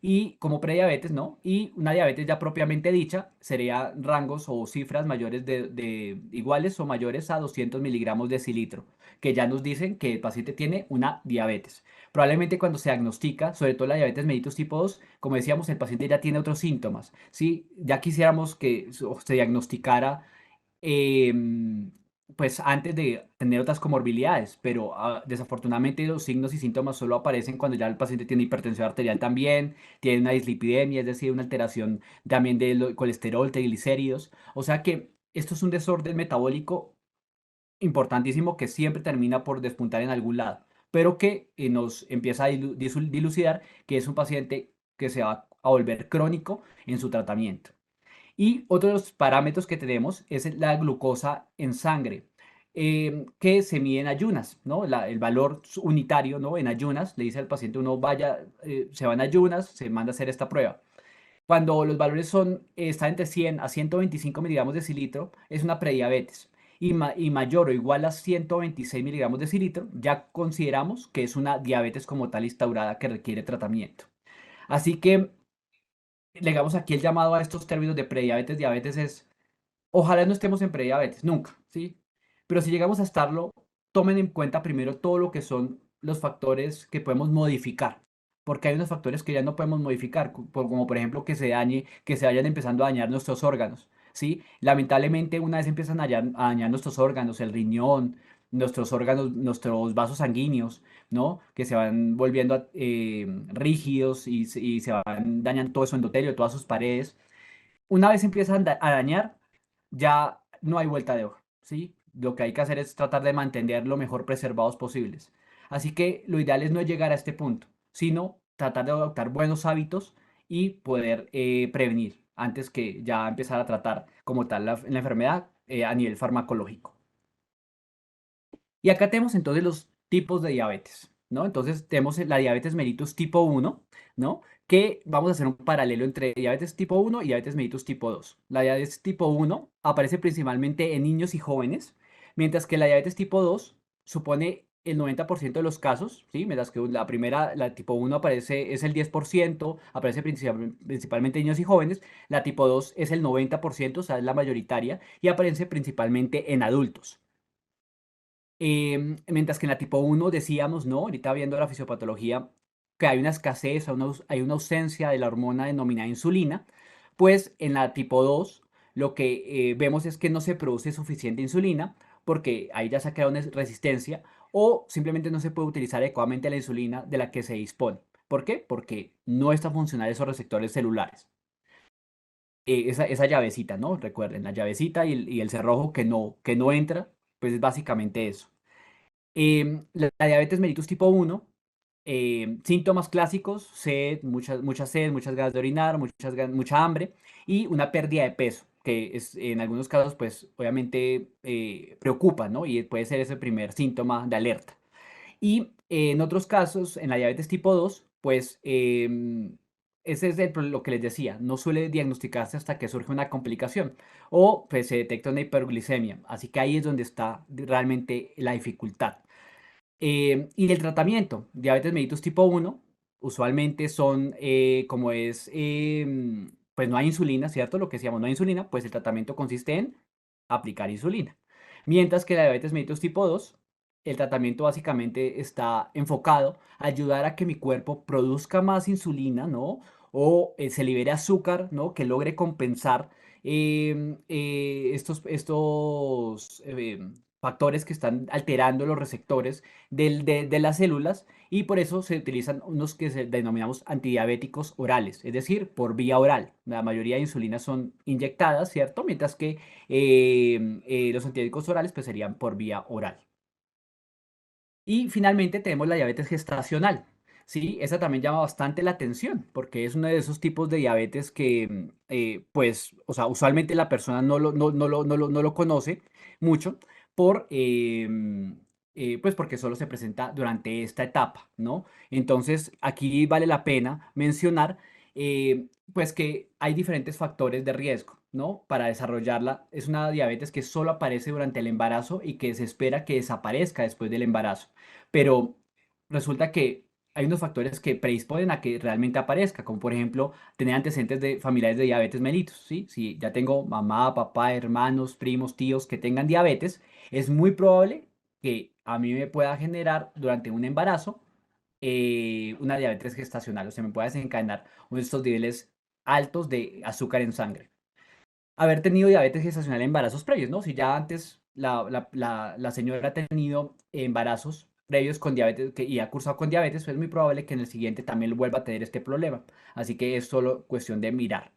B: y como prediabetes, ¿no? Y una diabetes ya propiamente dicha sería rangos o cifras mayores de iguales o mayores a 200 miligramos de decilitro, que ya nos dicen que el paciente tiene una diabetes. Probablemente cuando se diagnostica, sobre todo la diabetes mellitus tipo 2, como decíamos, el paciente ya tiene otros síntomas. Sí, ya quisiéramos que se diagnosticara em, pues antes de tener otras comorbilidades, pero desafortunadamente los signos y síntomas solo aparecen cuando ya el paciente tiene hipertensión arterial también, tiene una dislipidemia, es decir, una alteración también del colesterol, triglicéridos. O sea que esto es un desorden metabólico importantísimo que siempre termina por despuntar en algún lado, pero que nos empieza a dilucidar que es un paciente que se va a volver crónico en su tratamiento. Y otro de los parámetros que tenemos es la glucosa en sangre, que se mide en ayunas, ¿no? El valor unitario, ¿no? En ayunas, le dice al paciente, uno vaya, se va en ayunas, se manda a hacer esta prueba. Cuando los valores están entre 100 a 125 miligramos de cilitro, es una prediabetes. Y mayor o igual a 126 miligramos de cilitro, ya consideramos que es una diabetes como tal instaurada que requiere tratamiento. Así que le damos aquí el llamado a estos términos de prediabetes, diabetes es, ojalá no estemos en prediabetes, nunca, ¿sí? Pero si llegamos a estarlo, tomen en cuenta primero todo lo que son los factores que podemos modificar, porque hay unos factores que ya no podemos modificar, como por ejemplo que se dañe, que se vayan empezando a dañar nuestros órganos. ¿sí? Lamentablemente, una vez empiezan a dañar nuestros órganos, el riñón, nuestros órganos, nuestros vasos sanguíneos, ¿no? Que se van volviendo rígidos y se van dañando todo su endotelio, todas sus paredes. Una vez empiezan a dañar, ya no hay vuelta de hoja, ¿sí? Lo que hay que hacer es tratar de mantener lo mejor preservados posibles. Así que lo ideal es no llegar a este punto, sino tratar de adoptar buenos hábitos y poder prevenir antes que ya empezar a tratar como tal la enfermedad a nivel farmacológico. Y acá tenemos entonces los tipos de diabetes, ¿no? Entonces tenemos la diabetes mellitus tipo uno, ¿no? Que vamos a hacer un paralelo entre diabetes tipo uno y diabetes mellitus tipo 2. La diabetes tipo uno aparece principalmente en niños y jóvenes, mientras que la diabetes tipo 2 supone el 90% de los casos, ¿sí? Mientras que la primera, la tipo uno aparece, es el 10%, aparece principalmente en niños y jóvenes, la tipo 2 es el 90%, o sea, es la mayoritaria, y aparece principalmente en adultos. Mientras que en la tipo uno decíamos, ¿no? Ahorita viendo la fisiopatología, que hay una escasez, hay una ausencia de la hormona denominada insulina, pues en la tipo 2 lo que vemos es que no se produce suficiente insulina porque ahí ya se ha creado una resistencia o simplemente no se puede utilizar adecuadamente la insulina de la que se dispone. ¿Por qué? Porque no está funcional esos receptores celulares. Esa llavecita, ¿no? Recuerden, la llavecita y el cerrojo que no entra, pues es básicamente eso. La diabetes mellitus tipo uno, síntomas clásicos: sed, mucha sed, muchas ganas de orinar, mucha hambre y una pérdida de peso, que es, en algunos casos, pues obviamente preocupa, ¿no? Y puede ser ese primer síntoma de alerta. Y en otros casos, en la diabetes tipo 2 pues ese es lo que les decía, no suele diagnosticarse hasta que surge una complicación o pues se detecta una hiperglicemia. Así que ahí es donde está realmente la dificultad. Y del tratamiento, diabetes mellitus tipo uno usualmente son, como es, pues no hay insulina, ¿cierto? Lo que decíamos, no hay insulina, pues el tratamiento consiste en aplicar insulina. Mientras que la diabetes mellitus tipo 2 el tratamiento básicamente está enfocado a ayudar a que mi cuerpo produzca más insulina, ¿no? O se libere azúcar, ¿no? Que logre compensar estos factores que están alterando los receptores de las células y por eso se utilizan unos que se denominamos antidiabéticos orales, es decir, por vía oral. La mayoría de insulinas son inyectadas, ¿cierto? Mientras que los antidiabéticos orales pues serían por vía oral. Y finalmente tenemos la diabetes gestacional. Sí, esa también llama bastante la atención porque es uno de esos tipos de diabetes que, pues, o sea, usualmente la persona no lo conoce mucho por, pues, porque solo se presenta durante esta etapa, ¿no? Entonces, aquí vale la pena mencionar, pues, que hay diferentes factores de riesgo, ¿no? Para desarrollarla. Es una diabetes que solo aparece durante el embarazo y que se espera que desaparezca después del embarazo, pero resulta que hay unos factores que predisponen a que realmente aparezca, como por ejemplo tener antecedentes de familiares de diabetes mellitus, ¿sí? Si ya tengo mamá, papá, hermanos, primos, tíos que tengan diabetes, es muy probable que a mí me pueda generar durante un embarazo una diabetes gestacional, o sea, me pueda desencadenar uno de estos niveles altos de azúcar en sangre. Haber tenido diabetes gestacional en embarazos previos, ¿no? Si ya antes la señora ha tenido embarazos previos con diabetes y ha cursado con diabetes, pues es muy probable que en el siguiente también vuelva a tener este problema. Así que es solo cuestión de mirar.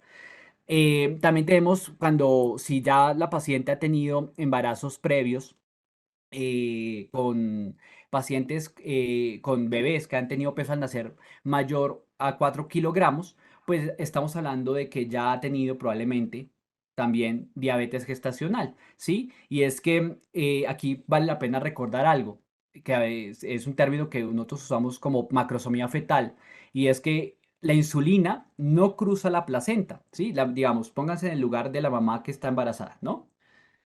B: También tenemos cuando si ya la paciente ha tenido embarazos previos con pacientes, con bebés que han tenido peso al nacer mayor a 4 kilogramos, pues estamos hablando de que ya ha tenido probablemente también diabetes gestacional, ¿sí? Y es que aquí vale la pena recordar algo, que es un término que nosotros usamos como macrosomía fetal, y es que la insulina no cruza la placenta, ¿sí? Digamos, pónganse en el lugar de la mamá que está embarazada, ¿no?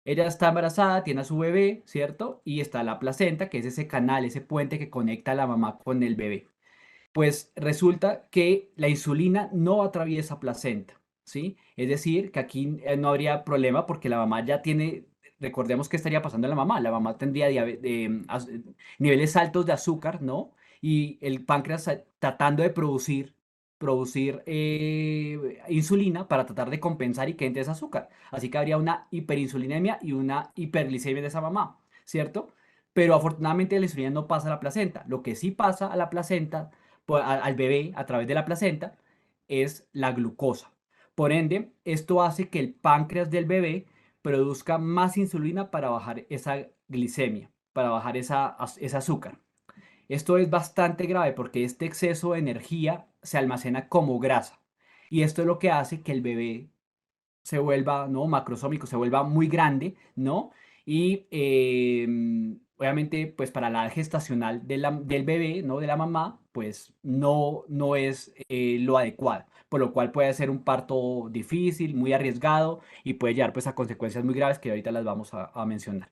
B: Ella está embarazada, tiene a su bebé, ¿cierto? Y está la placenta, que es ese canal, ese puente que conecta a la mamá con el bebé. Pues resulta que la insulina no atraviesa placenta, ¿sí? Es decir, que aquí no habría problema porque la mamá ya tiene, recordemos qué estaría pasando a la mamá tendría niveles altos de azúcar, ¿no? Y el páncreas tratando de producir producir insulina para tratar de compensar y que entre ese azúcar. Así que habría una hiperinsulinemia y una hiperglicemia de esa mamá, ¿cierto? Pero afortunadamente la insulina no pasa a la placenta. Lo que sí pasa a la placenta, al bebé a través de la placenta, es la glucosa. Por ende, esto hace que el páncreas del bebé produzca más insulina para bajar esa glicemia, para bajar ese azúcar. Esto es bastante grave porque este exceso de energía se almacena como grasa. Y esto es lo que hace que el bebé se vuelva, ¿no? Macrosómico, se vuelva muy grande, ¿no? Y obviamente, pues para la edad gestacional del bebé, ¿no? De la mamá, pues no es lo adecuado, por lo cual puede ser un parto difícil, muy arriesgado y puede llevar pues a consecuencias muy graves que ahorita las vamos a mencionar.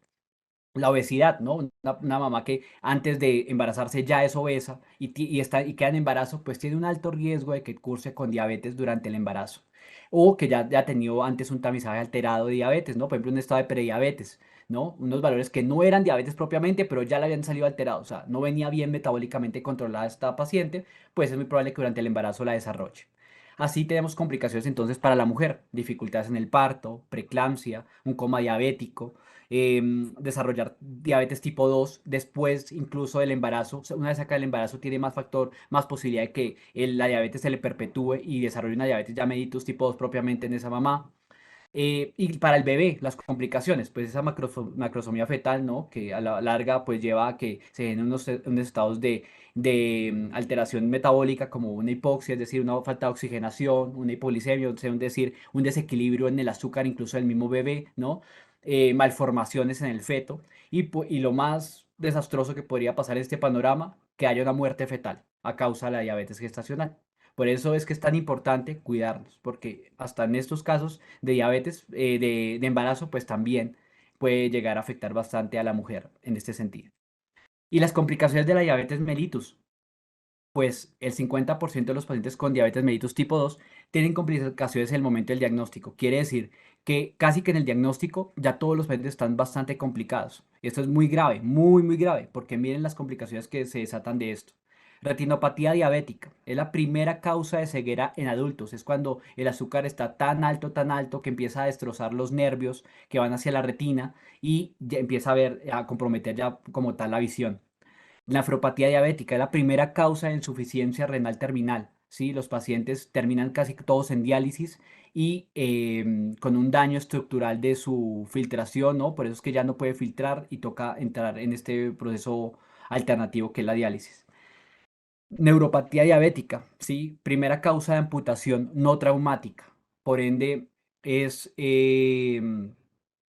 B: La obesidad, ¿no? Una mamá que antes de embarazarse ya es obesa y queda en embarazo, pues tiene un alto riesgo de que curse con diabetes durante el embarazo. O que ya ha tenido antes un tamizaje alterado de diabetes, ¿no? Por ejemplo, un estado de prediabetes, ¿no? Unos valores que no eran diabetes propiamente, pero ya le habían salido alterados. O sea, no venía bien metabólicamente controlada esta paciente, pues es muy probable que durante el embarazo la desarrolle. Así tenemos complicaciones entonces para la mujer, dificultades en el parto, preeclampsia, un coma diabético, desarrollar diabetes tipo 2 después incluso del embarazo. O sea, una vez acá el embarazo tiene más factor, más posibilidad de que la diabetes se le perpetúe y desarrolle una diabetes ya mellitus tipo 2 propiamente en esa mamá. Y para el bebé, las complicaciones, pues esa macrosomía fetal, ¿no? Que a la larga pues lleva a que se den unos estados de alteración metabólica como una hipoxia, es decir, una falta de oxigenación, una hipoglicemia, o sea, es decir, un desequilibrio en el azúcar incluso del mismo bebé, ¿no? Malformaciones en el feto y lo más desastroso que podría pasar en este panorama, que haya una muerte fetal a causa de la diabetes gestacional. Por eso es que es tan importante cuidarnos, porque hasta en estos casos de diabetes, de embarazo, pues también puede llegar a afectar bastante a la mujer en este sentido. Y las complicaciones de la diabetes mellitus, pues el 50% de los pacientes con diabetes mellitus tipo 2 tienen complicaciones en el momento del diagnóstico. Quiere decir que casi que en el diagnóstico ya todos los pacientes están bastante complicados. Esto es muy grave, muy grave, porque miren las complicaciones que se desatan de esto. Retinopatía diabética es la primera causa de ceguera en adultos. Es cuando el azúcar está tan alto que empieza a destrozar los nervios que van hacia la retina y ya empieza a comprometer ya como tal la visión. La nefropatía diabética es la primera causa de insuficiencia renal terminal. ¿Sí? Los pacientes terminan casi todos en diálisis y con un daño estructural de su filtración, ¿no? Por eso es que ya no puede filtrar y toca entrar en este proceso alternativo que es la diálisis. Neuropatía diabética, ¿sí? Primera causa de amputación no traumática. Por ende, es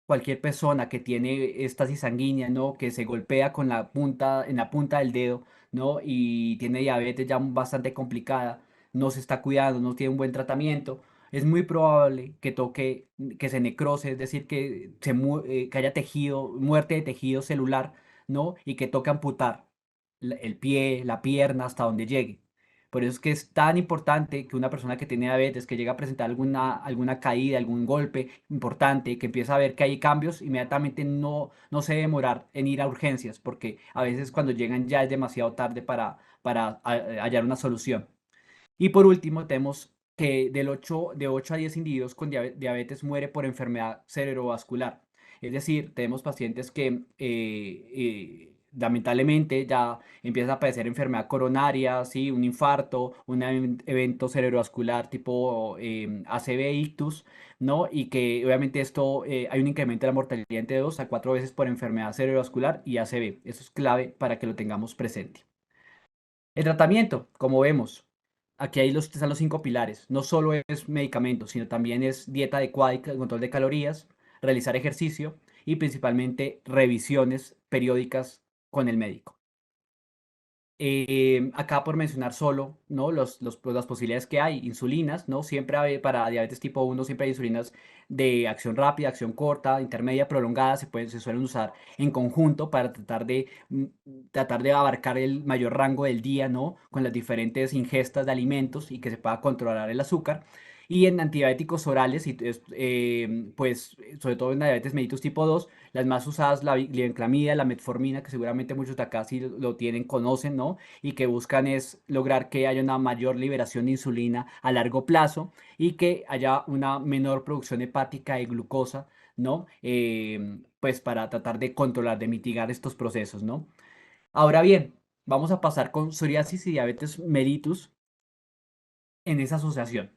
B: cualquier persona que tiene estasis sanguínea, ¿no? Que se golpea con en la punta del dedo, ¿no? Y tiene diabetes ya bastante complicada, no se está cuidando, no tiene un buen tratamiento. Es muy probable que toque, que se necrose, es decir, que haya tejido, muerte de tejido celular, ¿no? Y que toque amputar el pie, la pierna, hasta donde llegue. Por eso es que es tan importante que una persona que tiene diabetes, que llega a presentar alguna caída, algún golpe importante, que empieza a ver que hay cambios, inmediatamente no se debe demorar en ir a urgencias, porque a veces cuando llegan ya es demasiado tarde para hallar una solución. Y por último, tenemos que de 8 a 10 individuos con diabetes muere por enfermedad cerebrovascular. Es decir, tenemos pacientes que lamentablemente ya empiezan a padecer enfermedad coronaria, ¿sí? Un infarto, un evento cerebrovascular tipo ACV ictus, ¿no? Y que obviamente esto hay un incremento de la mortalidad entre 2 a 4 veces por enfermedad cerebrovascular y ACV. Eso es clave para que lo tengamos presente. El tratamiento, como vemos, aquí están los 5 pilares. No solo es medicamento, sino también es dieta adecuada y control de calorías, realizar ejercicio y principalmente revisiones periódicas con el médico. Acá por mencionar solo, ¿no? Pues, las posibilidades que hay, insulinas, ¿no? Siempre hay, para diabetes tipo 1 siempre hay insulinas de acción rápida, acción corta, intermedia, prolongada, se suelen usar en conjunto para tratar de abarcar el mayor rango del día, ¿no? Con las diferentes ingestas de alimentos y que se pueda controlar el azúcar. Y en antidiabéticos orales, pues sobre todo en la diabetes mellitus tipo 2, las más usadas, la glibenclamida, la metformina, que seguramente muchos de acá sí lo tienen, conocen, ¿no? Y que buscan es lograr que haya una mayor liberación de insulina a largo plazo y que haya una menor producción hepática de glucosa, ¿no? Pues para tratar de controlar, de mitigar estos procesos, ¿no? Ahora bien, vamos a pasar con psoriasis y diabetes mellitus en esa asociación.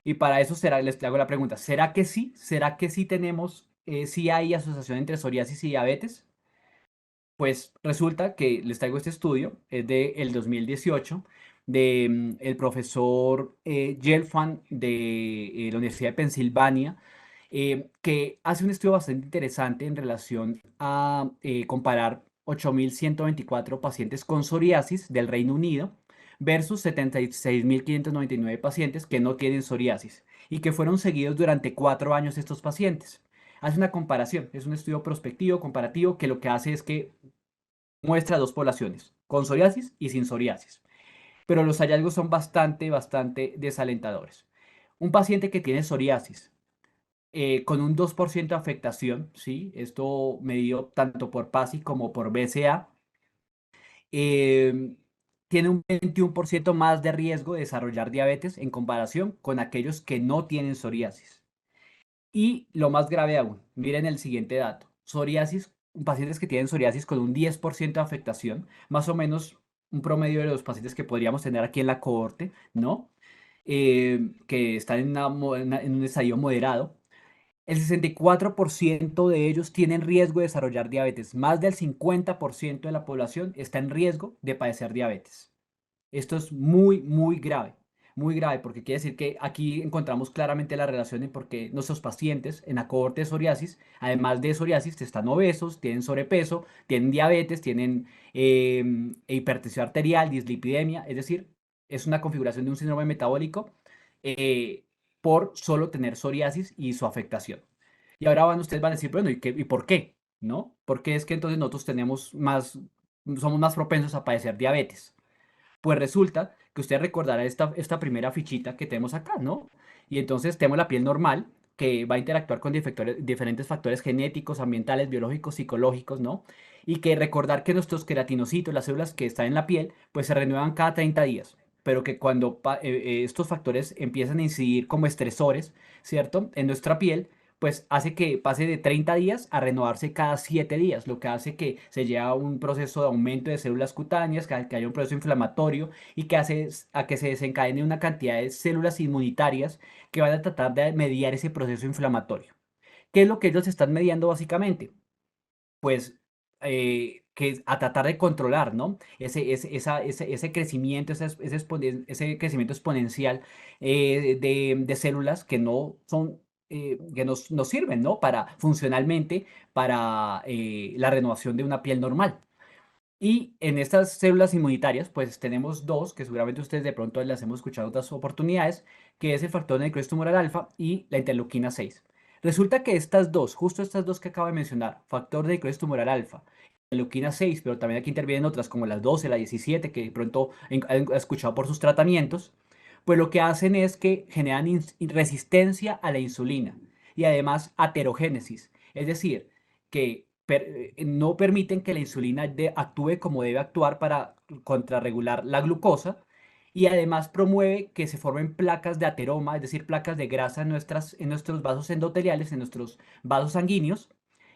B: Y para eso les hago la pregunta, ¿será que sí? ¿Será que sí tenemos, sí hay asociación entre psoriasis y diabetes? Pues resulta que les traigo este estudio, es del 2018, de el profesor Gelfand de la Universidad de Pensilvania, que hace un estudio bastante interesante en relación a comparar 8.124 pacientes con psoriasis del Reino Unido versus 76.599 pacientes que no tienen psoriasis y que fueron seguidos durante 4 años estos pacientes. Hace una comparación, es un estudio prospectivo, comparativo, que lo que hace es que muestra dos poblaciones, con psoriasis y sin psoriasis. Pero los hallazgos son bastante desalentadores. Un paciente que tiene psoriasis con un 2% de afectación, ¿sí? Esto medido tanto por PASI como por BCA, eh, tiene un 21% más de riesgo de desarrollar diabetes en comparación con aquellos que no tienen psoriasis. Y lo más grave aún, miren el siguiente dato. Psoriasis, pacientes que tienen psoriasis con un 10% de afectación, más o menos un promedio de los pacientes que podríamos tener aquí en la cohorte, ¿no? Que están en un estadio moderado. El 64% de ellos tienen riesgo de desarrollar diabetes. Más del 50% de la población está en riesgo de padecer diabetes. Esto es muy grave, porque quiere decir que aquí encontramos claramente la relación en por qué nuestros pacientes en la cohorte de psoriasis, además de psoriasis, están obesos, tienen sobrepeso, tienen diabetes, tienen hipertensión arterial, dislipidemia, es decir, es una configuración de un síndrome metabólico eh, por solo tener psoriasis y su afectación. Y ahora ustedes van a decir, bueno, ¿y por qué? ¿No? ¿Por qué es que entonces nosotros somos más propensos a padecer diabetes? Pues resulta que usted recordará esta primera fichita que tenemos acá, ¿no? Y entonces tenemos la piel normal que va a interactuar con diferentes factores genéticos, ambientales, biológicos, psicológicos, ¿no? Y que recordar que nuestros queratinocitos, las células que están en la piel, pues se renuevan cada 30 días, pero que cuando estos factores empiezan a incidir como estresores, ¿cierto? En nuestra piel, pues hace que pase de 30 días a renovarse cada 7 días, lo que hace que se lleve a un proceso de aumento de células cutáneas, que haya un proceso inflamatorio y que hace a que se desencadene una cantidad de células inmunitarias que van a tratar de mediar ese proceso inflamatorio. ¿Qué es lo que ellos están mediando básicamente? Pues que es a tratar de controlar, ¿no? Ese crecimiento, ese crecimiento exponencial de células que no son, que nos sirven, ¿no? Funcionalmente, para la renovación de una piel normal. Y en estas células inmunitarias, pues tenemos dos, que seguramente ustedes de pronto las hemos escuchado en otras oportunidades, que es el factor de necrosis tumoral alfa y la interleuquina 6. Resulta que estas dos, justo estas dos que acabo de mencionar, factor de necrosis tumoral alfa, interleuquina 6, pero también aquí intervienen otras como las 12, la 17, que de pronto han escuchado por sus tratamientos, pues lo que hacen es que generan resistencia a la insulina y además aterogénesis, es decir, que no permiten que la insulina actúe como debe actuar para contrarregular la glucosa y además promueve que se formen placas de ateroma, es decir, placas de grasa en nuestros vasos endoteliales, en nuestros vasos sanguíneos,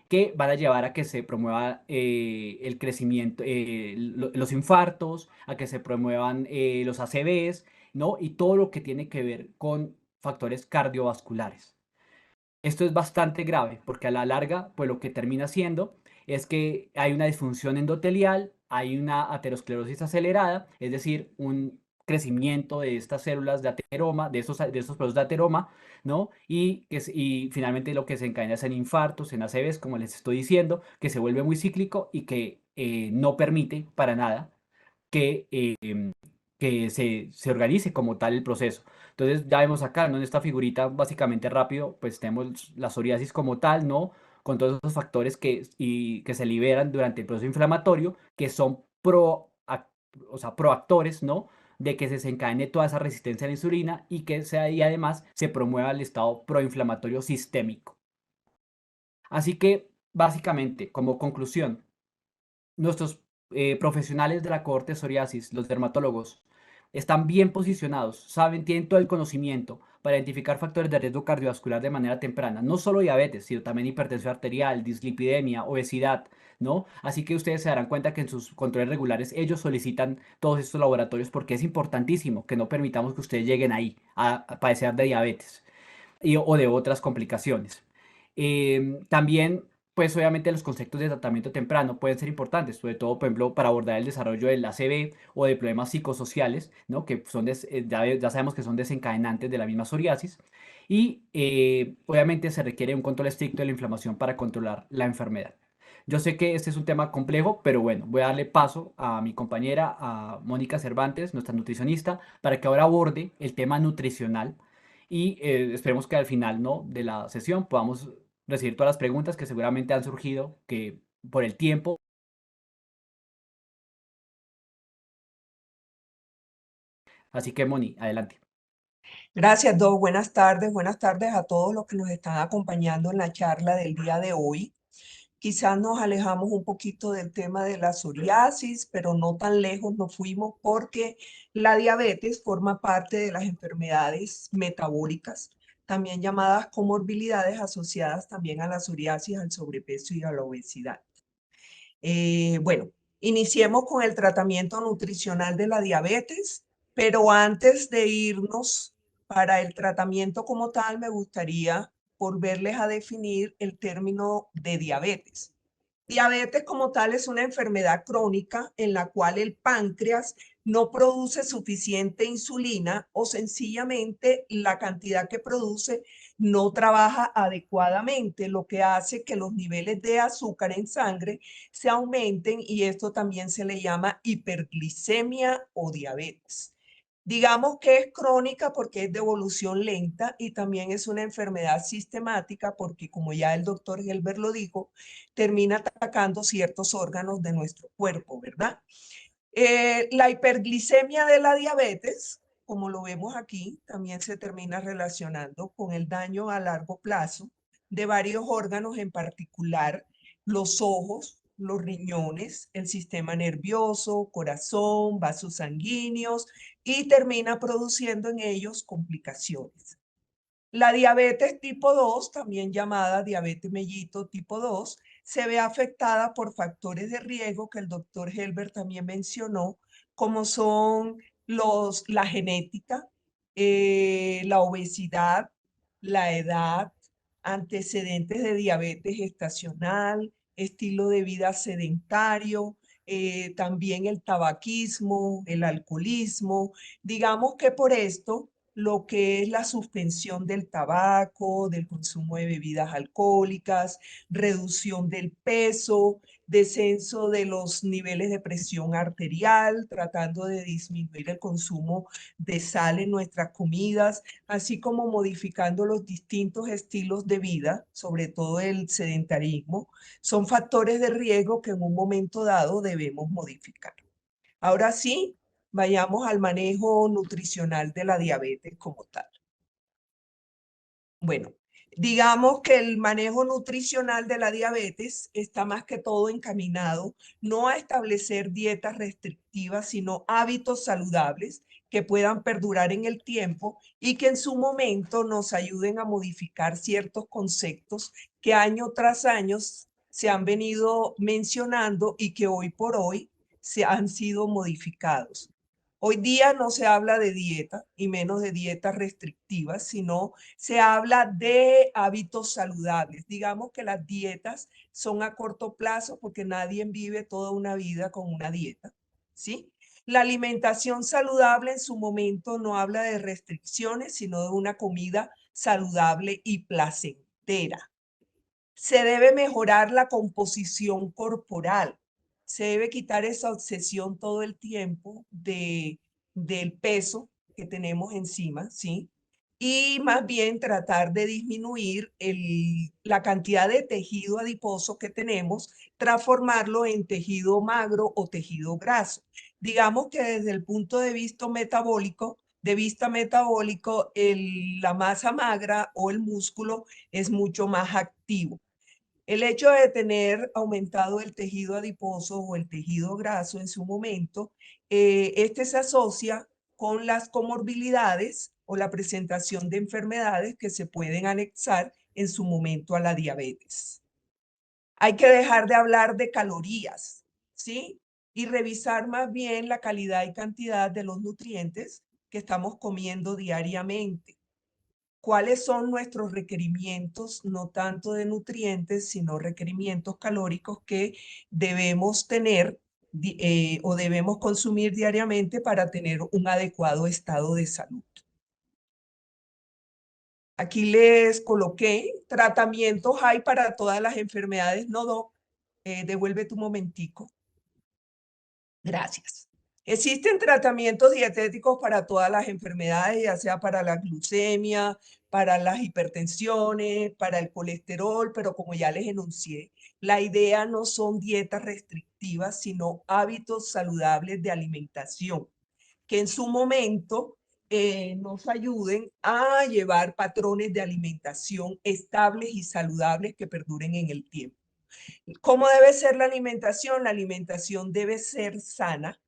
B: que van a llevar a que se promueva el crecimiento, los infartos, a que se promuevan los ACVs, ¿no? Y todo lo que tiene que ver con factores cardiovasculares. Esto es bastante grave porque a la larga, pues lo que termina siendo es que hay una disfunción endotelial, hay una aterosclerosis acelerada, es decir, un crecimiento de estas células de ateroma, de estos procesos de ateroma, ¿no? Y finalmente lo que se encadena es en infartos, en ACVs, como les estoy diciendo, que se vuelve muy cíclico y que no permite para nada que, se organice como tal el proceso. Entonces ya vemos acá, ¿no? En esta figurita, básicamente rápido, pues tenemos la psoriasis como tal, ¿no? Con todos esos factores que se liberan durante el proceso inflamatorio, que son o sea, proactores, ¿no? de que se desencadene toda esa resistencia a la insulina y que sea, y además se promueva el estado proinflamatorio sistémico. Así que, básicamente, como conclusión, nuestros profesionales de la cohorte de psoriasis, los dermatólogos, están bien posicionados, saben, tienen todo el conocimiento para identificar factores de riesgo cardiovascular de manera temprana, no solo diabetes, sino también hipertensión arterial, dislipidemia, obesidad, ¿no? Así que ustedes se darán cuenta que en sus controles regulares ellos solicitan todos estos laboratorios porque es importantísimo que no permitamos que ustedes lleguen ahí a padecer de diabetes o de otras complicaciones. También, pues obviamente los conceptos de tratamiento temprano pueden ser importantes, sobre todo, por ejemplo, para abordar el desarrollo del ACV o de problemas psicosociales, ¿no? Que son ya sabemos que son desencadenantes de la misma psoriasis. Y obviamente se requiere un control estricto de la inflamación para controlar la enfermedad. Yo sé que este es un tema complejo, pero bueno, voy a darle paso a mi compañera, a Mónica Cervantes, nuestra nutricionista, para que ahora aborde el tema nutricional y esperemos que al final, ¿no?, de la sesión podamos recibir todas las preguntas que seguramente han surgido que por el tiempo. Así que, Moni, adelante.
C: Gracias, Doc. Buenas tardes a todos los que nos están acompañando en la charla del día de hoy. Quizás nos alejamos un poquito del tema de la psoriasis, pero no tan lejos nos fuimos porque la diabetes forma parte de las enfermedades metabólicas, también llamadas comorbilidades asociadas también a la psoriasis, al sobrepeso y a la obesidad. Bueno, iniciemos con el tratamiento nutricional de la diabetes, pero antes de irnos para el tratamiento como tal, me gustaría volverles a definir el término de diabetes. Diabetes como tal es una enfermedad crónica en la cual el páncreas no produce suficiente insulina o sencillamente la cantidad que produce no trabaja adecuadamente, lo que hace que los niveles de azúcar en sangre se aumenten y esto también se le llama hiperglicemia o diabetes. Digamos que es crónica porque es de evolución lenta y también es una enfermedad sistemática porque, como ya el doctor Gelber lo dijo, termina atacando ciertos órganos de nuestro cuerpo, ¿verdad? La hiperglicemia de la diabetes, como lo vemos aquí, también se termina relacionando con el daño a largo plazo de varios órganos, en particular los ojos, los riñones, el sistema nervioso, corazón, vasos sanguíneos, y termina produciendo en ellos complicaciones. La diabetes tipo 2, también llamada diabetes mellito tipo 2, se ve afectada por factores de riesgo que el doctor Helber también mencionó, como son la genética, la obesidad, la edad, antecedentes de diabetes gestacional, estilo de vida sedentario, también el tabaquismo, el alcoholismo. Digamos que por esto lo que es la suspensión del tabaco, del consumo de bebidas alcohólicas, reducción del peso, descenso de los niveles de presión arterial, tratando de disminuir el consumo de sal en nuestras comidas, así como modificando los distintos estilos de vida, sobre todo el sedentarismo, son factores de riesgo que en un momento dado debemos modificar. Ahora sí, vayamos al manejo nutricional de la diabetes como tal. Bueno, digamos que el manejo nutricional de la diabetes está más que todo encaminado no a establecer dietas restrictivas, sino hábitos saludables que puedan perdurar en el tiempo y que en su momento nos ayuden a modificar ciertos conceptos que año tras año se han venido mencionando y que hoy por hoy se han sido modificados. Hoy día no se habla de dieta y menos de dietas restrictivas, sino se habla de hábitos saludables. Digamos que las dietas son a corto plazo porque nadie vive toda una vida con una dieta, ¿sí? La alimentación saludable en su momento no habla de restricciones, sino de una comida saludable y placentera. Se debe mejorar la composición corporal. Se debe quitar esa obsesión todo el tiempo del peso que tenemos encima, ¿sí? Y más bien tratar de disminuir la cantidad de tejido adiposo que tenemos, transformarlo en tejido magro o tejido graso. Digamos que desde el punto de vista metabólico, la masa magra o el músculo es mucho más activo. El hecho de tener aumentado el tejido adiposo o el tejido graso en su momento, este se asocia con las comorbilidades o la presentación de enfermedades que se pueden anexar en su momento a la diabetes. Hay que dejar de hablar de calorías, ¿sí? Y revisar más bien la calidad y cantidad de los nutrientes que estamos comiendo diariamente. ¿Cuáles son nuestros requerimientos, no tanto de nutrientes, sino requerimientos calóricos que debemos tener o debemos consumir diariamente para tener un adecuado estado de salud? Aquí les coloqué tratamientos hay para todas las enfermedades. No, Doc, devuelve tu momentico. Gracias. Existen tratamientos dietéticos para todas las enfermedades, ya sea para la glucemia, para las hipertensiones, para el colesterol, pero como ya les enuncié, la idea no son dietas restrictivas, sino hábitos saludables de alimentación, que en su momento nos ayuden a llevar patrones de alimentación estables y saludables que perduren en el tiempo. ¿Cómo debe ser la alimentación? La alimentación debe ser sana,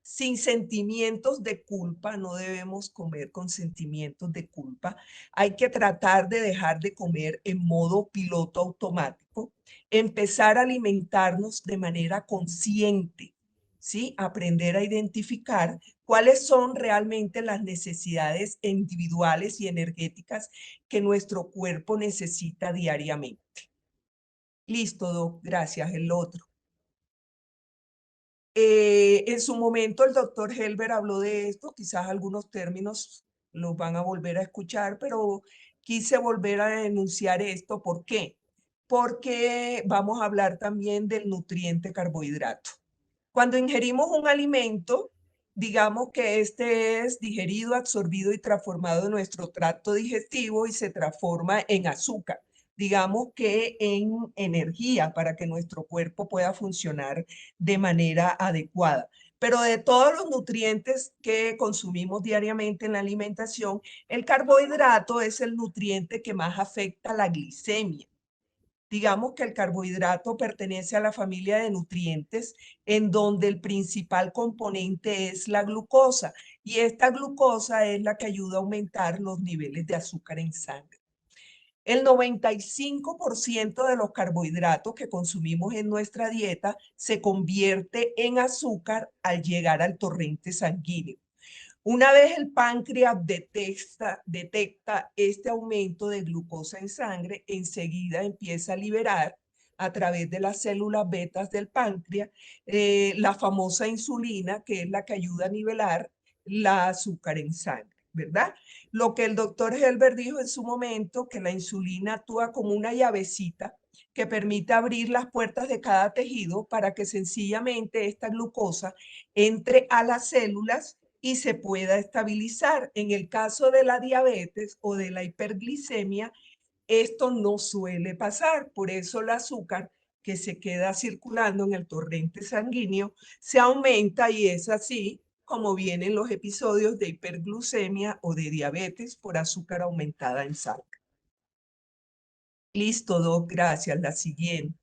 C: sin sentimientos de culpa. No debemos comer con sentimientos de culpa. Hay que tratar de dejar de comer en modo piloto automático, empezar a alimentarnos de manera consciente, ¿sí? Aprender a identificar cuáles son realmente las necesidades individuales y energéticas que nuestro cuerpo necesita diariamente. Listo, Doc, gracias. El otro. En su momento el doctor Helber habló de esto, quizás algunos términos los van a volver a escuchar, pero quise volver a denunciar esto. ¿Por qué? Porque vamos a hablar también del nutriente carbohidrato. Cuando ingerimos un alimento, digamos que este es digerido, absorbido y transformado en nuestro tracto digestivo y se transforma en azúcar, digamos que en energía para que nuestro cuerpo pueda funcionar de manera adecuada. Pero de todos los nutrientes que consumimos diariamente en la alimentación, el carbohidrato es el nutriente que más afecta la glicemia. Digamos que el carbohidrato pertenece a la familia de nutrientes en donde el principal componente es la glucosa, y esta glucosa es la que ayuda a aumentar los niveles de azúcar en sangre. El 95% de los carbohidratos que consumimos en nuestra dieta se convierte en azúcar al llegar al torrente sanguíneo. Una vez el páncreas detecta este aumento de glucosa en sangre, enseguida empieza a liberar a través de las células betas del páncreas la famosa insulina, que es la que ayuda a nivelar la azúcar en sangre, ¿verdad? Lo que el doctor Helber dijo en su momento, que la insulina actúa como una llavecita que permite abrir las puertas de cada tejido para que sencillamente esta glucosa entre a las células y se pueda estabilizar. En el caso de la diabetes o de la hiperglicemia, esto no suele pasar. Por eso el azúcar que se queda circulando en el torrente sanguíneo se aumenta, y es así como vienen los episodios de hiperglucemia o de diabetes por azúcar aumentada en sangre. Listo, Doc, gracias. La siguiente.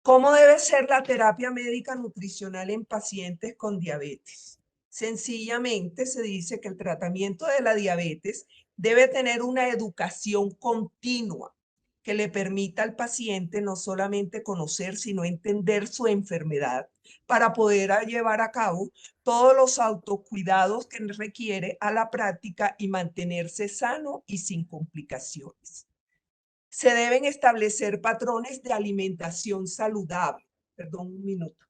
C: ¿Cómo debe ser la terapia médica nutricional en pacientes con diabetes? Sencillamente se dice que el tratamiento de la diabetes debe tener una educación continua que le permita al paciente no solamente conocer, sino entender su enfermedad para poder llevar a cabo todos los autocuidados que requiere a la práctica y mantenerse sano y sin complicaciones. Se deben establecer patrones de alimentación saludable. Perdón, un minuto.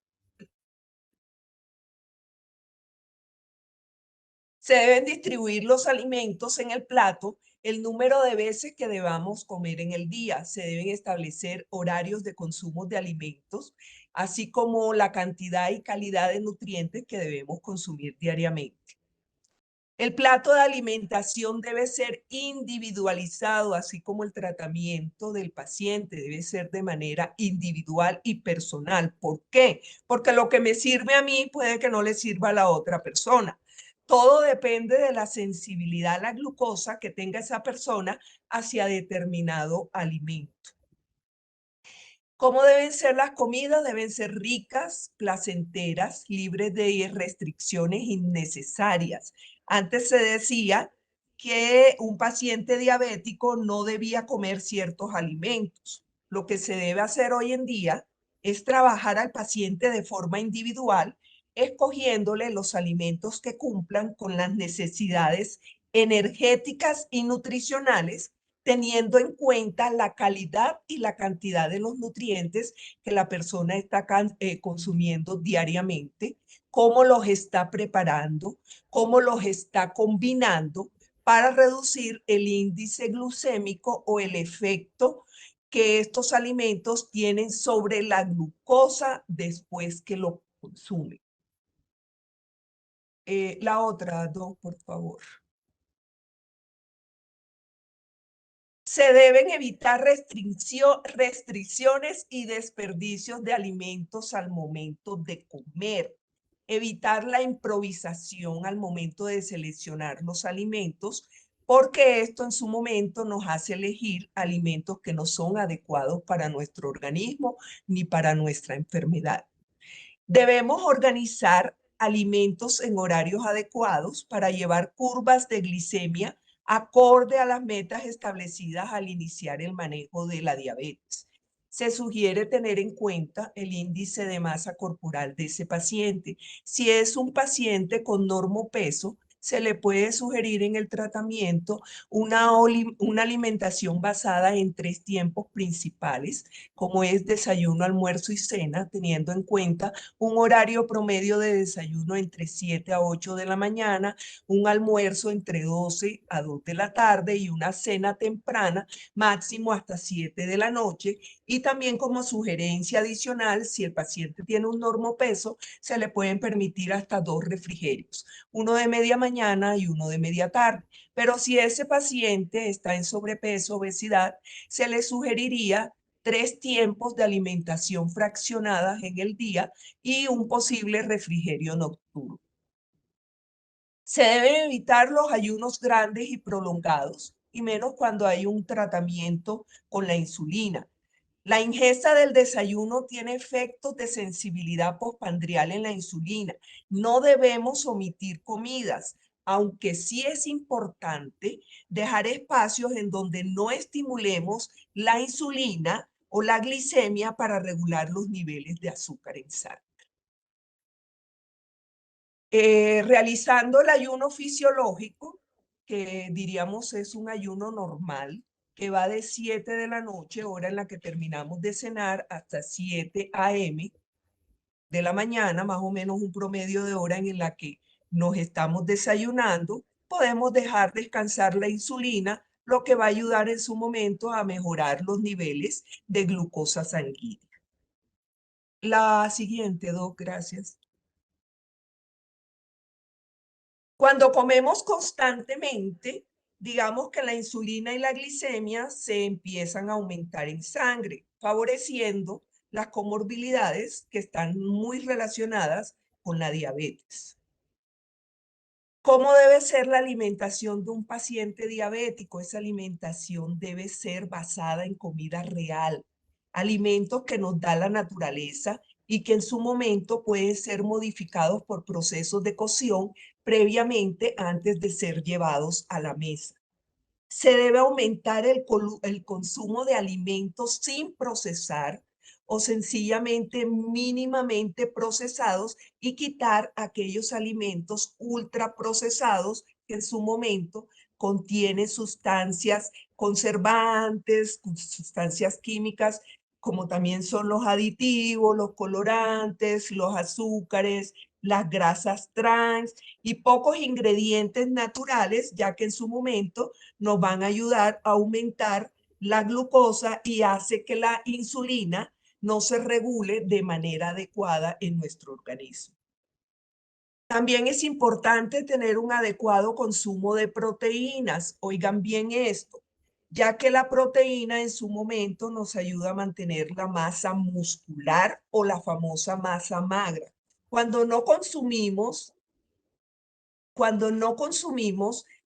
C: Se deben distribuir los alimentos en el plato el número de veces que debamos comer en el día. Se deben establecer horarios de consumo de alimentos, así como la cantidad y calidad de nutrientes que debemos consumir diariamente. El plato de alimentación debe ser individualizado, así como el tratamiento del paciente debe ser de manera individual y personal. ¿Por qué? Porque lo que me sirve a mí puede que no le sirva a la otra persona. Todo depende de la sensibilidad a la glucosa que tenga esa persona hacia determinado alimento. ¿Cómo deben ser las comidas? Deben ser ricas, placenteras, libres de restricciones innecesarias. Antes se decía que un paciente diabético no debía comer ciertos alimentos. Lo que se debe hacer hoy en día es trabajar al paciente de forma individual, escogiéndole los alimentos que cumplan con las necesidades energéticas y nutricionales, teniendo en cuenta la calidad y la cantidad de los nutrientes que la persona está consumiendo diariamente, cómo los está preparando, cómo los está combinando para reducir el índice glucémico o el efecto que estos alimentos tienen sobre la glucosa después que lo consumen. La otra, Doc, por favor. Se deben evitar restricciones y desperdicios de alimentos al momento de comer. Evitar la improvisación al momento de seleccionar los alimentos, porque esto en su momento nos hace elegir alimentos que no son adecuados para nuestro organismo ni para nuestra enfermedad. Debemos organizar alimentos en horarios adecuados para llevar curvas de glicemia acorde a las metas establecidas al iniciar el manejo de la diabetes. Se sugiere tener en cuenta el índice de masa corporal de ese paciente. Si es un paciente con normopeso, se le puede sugerir en el tratamiento una alimentación basada en 3 tiempos principales, como es desayuno, almuerzo y cena, teniendo en cuenta un horario promedio de desayuno entre 7 a 8 de la mañana, un almuerzo entre 12 a 2 de la tarde y una cena temprana, máximo hasta 7 de la noche. Y también como sugerencia adicional, si el paciente tiene un normopeso, se le pueden permitir hasta 2 refrigerios, uno de media mañana y uno de media tarde. Pero si ese paciente está en sobrepeso, obesidad, se le sugeriría 3 tiempos de alimentación fraccionadas en el día y un posible refrigerio nocturno. Se deben evitar los ayunos grandes y prolongados, y menos cuando hay un tratamiento con la insulina. La ingesta del desayuno tiene efectos de sensibilidad postprandial en la insulina. No debemos omitir comidas, aunque sí es importante dejar espacios en donde no estimulemos la insulina o la glicemia para regular los niveles de azúcar en sangre. Realizando el ayuno fisiológico, que diríamos es un ayuno normal, que va de 7 de la noche, hora en la que terminamos de cenar, hasta 7 a.m. de la mañana, más o menos un promedio de hora en la que nos estamos desayunando, podemos dejar descansar la insulina, lo que va a ayudar en su momento a mejorar los niveles de glucosa sanguínea. La siguiente, Doc, gracias. Cuando comemos constantemente, digamos que la insulina y la glicemia se empiezan a aumentar en sangre, favoreciendo las comorbilidades que están muy relacionadas con la diabetes. ¿Cómo debe ser la alimentación de un paciente diabético? Esa alimentación debe ser basada en comida real, alimentos que nos da la naturaleza y que en su momento pueden ser modificados por procesos de cocción previamente antes de ser llevados a la mesa. Se debe aumentar el consumo de alimentos sin procesar o sencillamente mínimamente procesados y quitar aquellos alimentos ultraprocesados que en su momento contienen sustancias conservantes, sustancias químicas, como también son los aditivos, los colorantes, los azúcares, las grasas trans y pocos ingredientes naturales, ya que en su momento nos van a ayudar a aumentar la glucosa y hace que la insulina no se regule de manera adecuada en nuestro organismo. También es importante tener un adecuado consumo de proteínas. Oigan bien esto, ya que la proteína en su momento nos ayuda a mantener la masa muscular o la famosa masa magra. Cuando no consumimos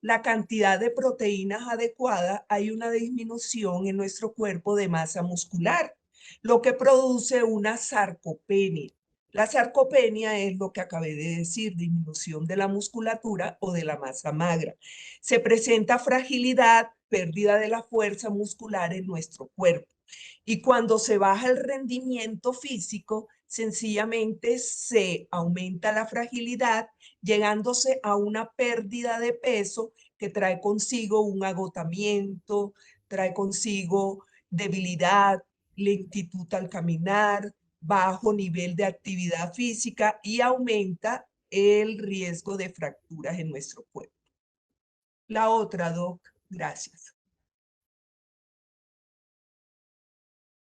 C: la cantidad de proteínas adecuada, hay una disminución en nuestro cuerpo de masa muscular, lo que produce una sarcopenia. La sarcopenia es lo que acabé de decir, disminución de la musculatura o de la masa magra. Se presenta fragilidad, pérdida de la fuerza muscular en nuestro cuerpo. Y cuando se baja el rendimiento físico, sencillamente se aumenta la fragilidad, llegándose a una pérdida de peso que trae consigo un agotamiento, trae consigo debilidad, lentitud al caminar, bajo nivel de actividad física y aumenta el riesgo de fracturas en nuestro cuerpo. La otra, Doc, gracias.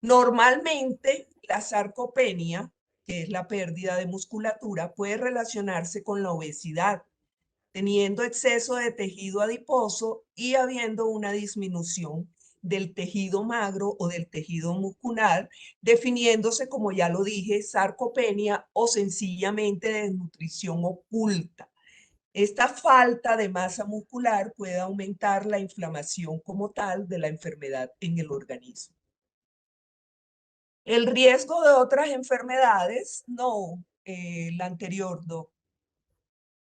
C: Normalmente, la sarcopenia, que es la pérdida de musculatura, puede relacionarse con la obesidad, teniendo exceso de tejido adiposo y habiendo una disminución del tejido magro o del tejido muscular, definiéndose, como ya lo dije, sarcopenia o sencillamente desnutrición oculta. Esta falta de masa muscular puede aumentar la inflamación como tal de la enfermedad en el organismo. El riesgo de otras enfermedades, no, la anterior, Doc.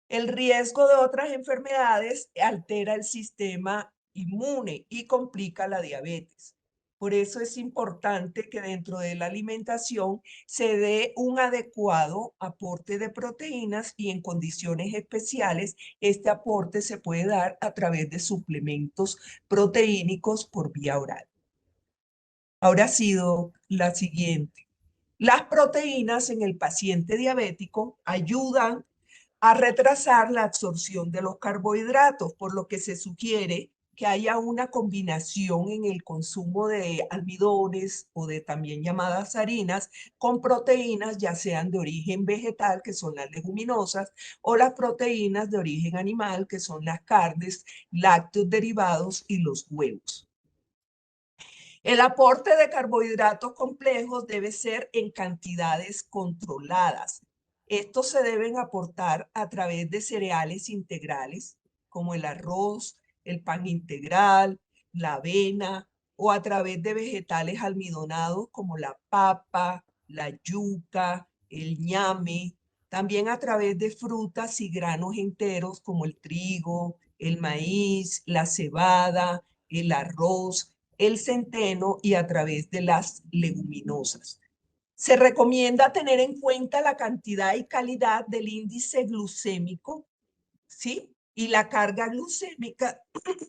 C: El riesgo de otras enfermedades altera el sistema inmune y complica la diabetes. Por eso es importante que dentro de la alimentación se dé un adecuado aporte de proteínas y en condiciones especiales este aporte se puede dar a través de suplementos proteínicos por vía oral. Ahora ha sido la siguiente. Las proteínas en el paciente diabético ayudan a retrasar la absorción de los carbohidratos, por lo que se sugiere que haya una combinación en el consumo de almidones o de también llamadas harinas con proteínas, ya sean de origen vegetal, que son las leguminosas, o las proteínas de origen animal, que son las carnes, lácteos derivados y los huevos. El aporte de carbohidratos complejos debe ser en cantidades controladas. Estos se deben aportar a través de cereales integrales, como el arroz, el pan integral, la avena, o a través de vegetales almidonados como la papa, la yuca, el ñame, también a través de frutas y granos enteros como el trigo, el maíz, la cebada, el arroz, el centeno y a través de las leguminosas. Se recomienda tener en cuenta la cantidad y calidad del índice glucémico, ¿sí? Y la carga glucémica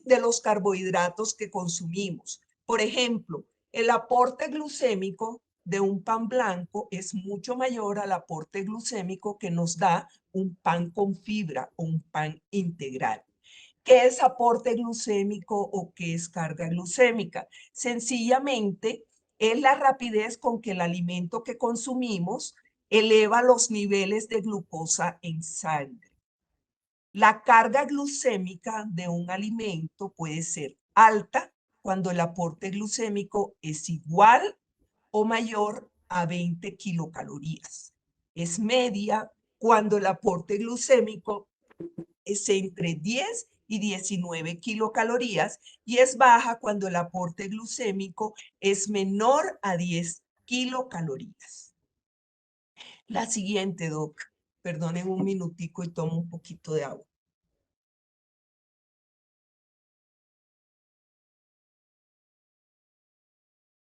C: de los carbohidratos que consumimos. Por ejemplo, el aporte glucémico de un pan blanco es mucho mayor al aporte glucémico que nos da un pan con fibra o un pan integral. ¿Qué es aporte glucémico o qué es carga glucémica? Sencillamente es la rapidez con que el alimento que consumimos eleva los niveles de glucosa en sangre. La carga glucémica de un alimento puede ser alta cuando el aporte glucémico es igual o mayor a 20 kilocalorías. Es media cuando el aporte glucémico es entre 10 y 19 kilocalorías y es baja cuando el aporte glucémico es menor a 10 kilocalorías. La siguiente, Doc. Perdonen un minutico y tomo un poquito de agua.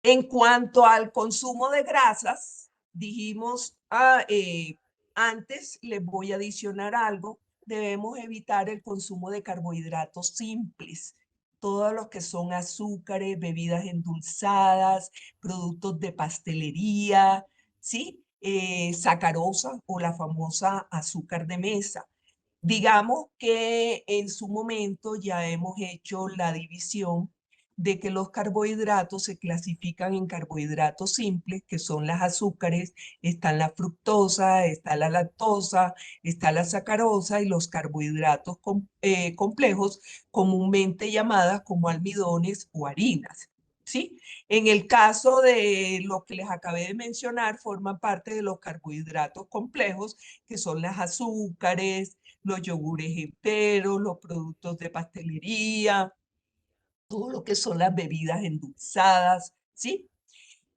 C: En cuanto al consumo de grasas, dijimos antes, les voy a adicionar algo, debemos evitar el consumo de carbohidratos simples, todos los que son azúcares, bebidas endulzadas, productos de pastelería, ¿sí? Sacarosa o la famosa azúcar de mesa. Digamos que en su momento ya hemos hecho la división de que los carbohidratos se clasifican en carbohidratos simples, que son las azúcares, están la fructosa, está la lactosa, está la sacarosa y los carbohidratos complejos, comúnmente llamadas como almidones o harinas. ¿Sí? En el caso de lo que les acabé de mencionar, forman parte de los carbohidratos complejos, que son las azúcares, los yogures enteros, los productos de pastelería, todo lo que son las bebidas endulzadas, ¿sí?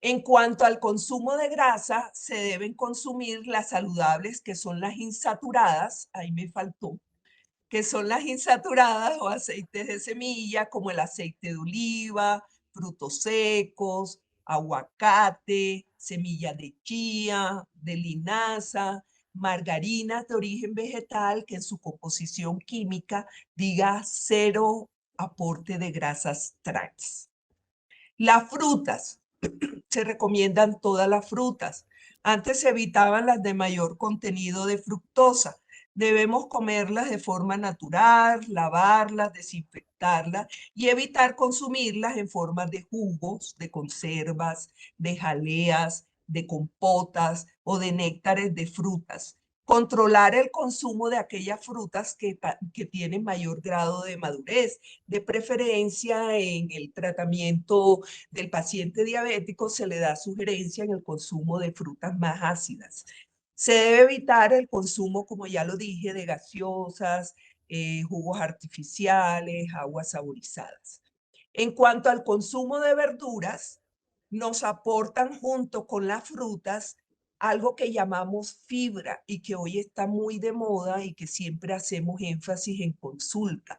C: En cuanto al consumo de grasa, se deben consumir las saludables, que son las insaturadas, ahí me faltó, que son las insaturadas o aceites de semilla, como el aceite de oliva, frutos secos, aguacate, semilla de chía, de linaza, margarinas de origen vegetal, que en su composición química diga cero aporte de grasas trans. Las frutas, se recomiendan todas las frutas. Antes se evitaban las de mayor contenido de fructosa. Debemos comerlas de forma natural, lavarlas, desinfectarlas y evitar consumirlas en forma de jugos, de conservas, de jaleas, de compotas o de néctares de frutas. Controlar el consumo de aquellas frutas que tienen mayor grado de madurez, de preferencia en el tratamiento del paciente diabético se le da sugerencia en el consumo de frutas más ácidas. Se debe evitar el consumo, como ya lo dije, de gaseosas, jugos artificiales, aguas saborizadas. En cuanto al consumo de verduras, nos aportan junto con las frutas algo que llamamos fibra y que hoy está muy de moda y que siempre hacemos énfasis en consulta.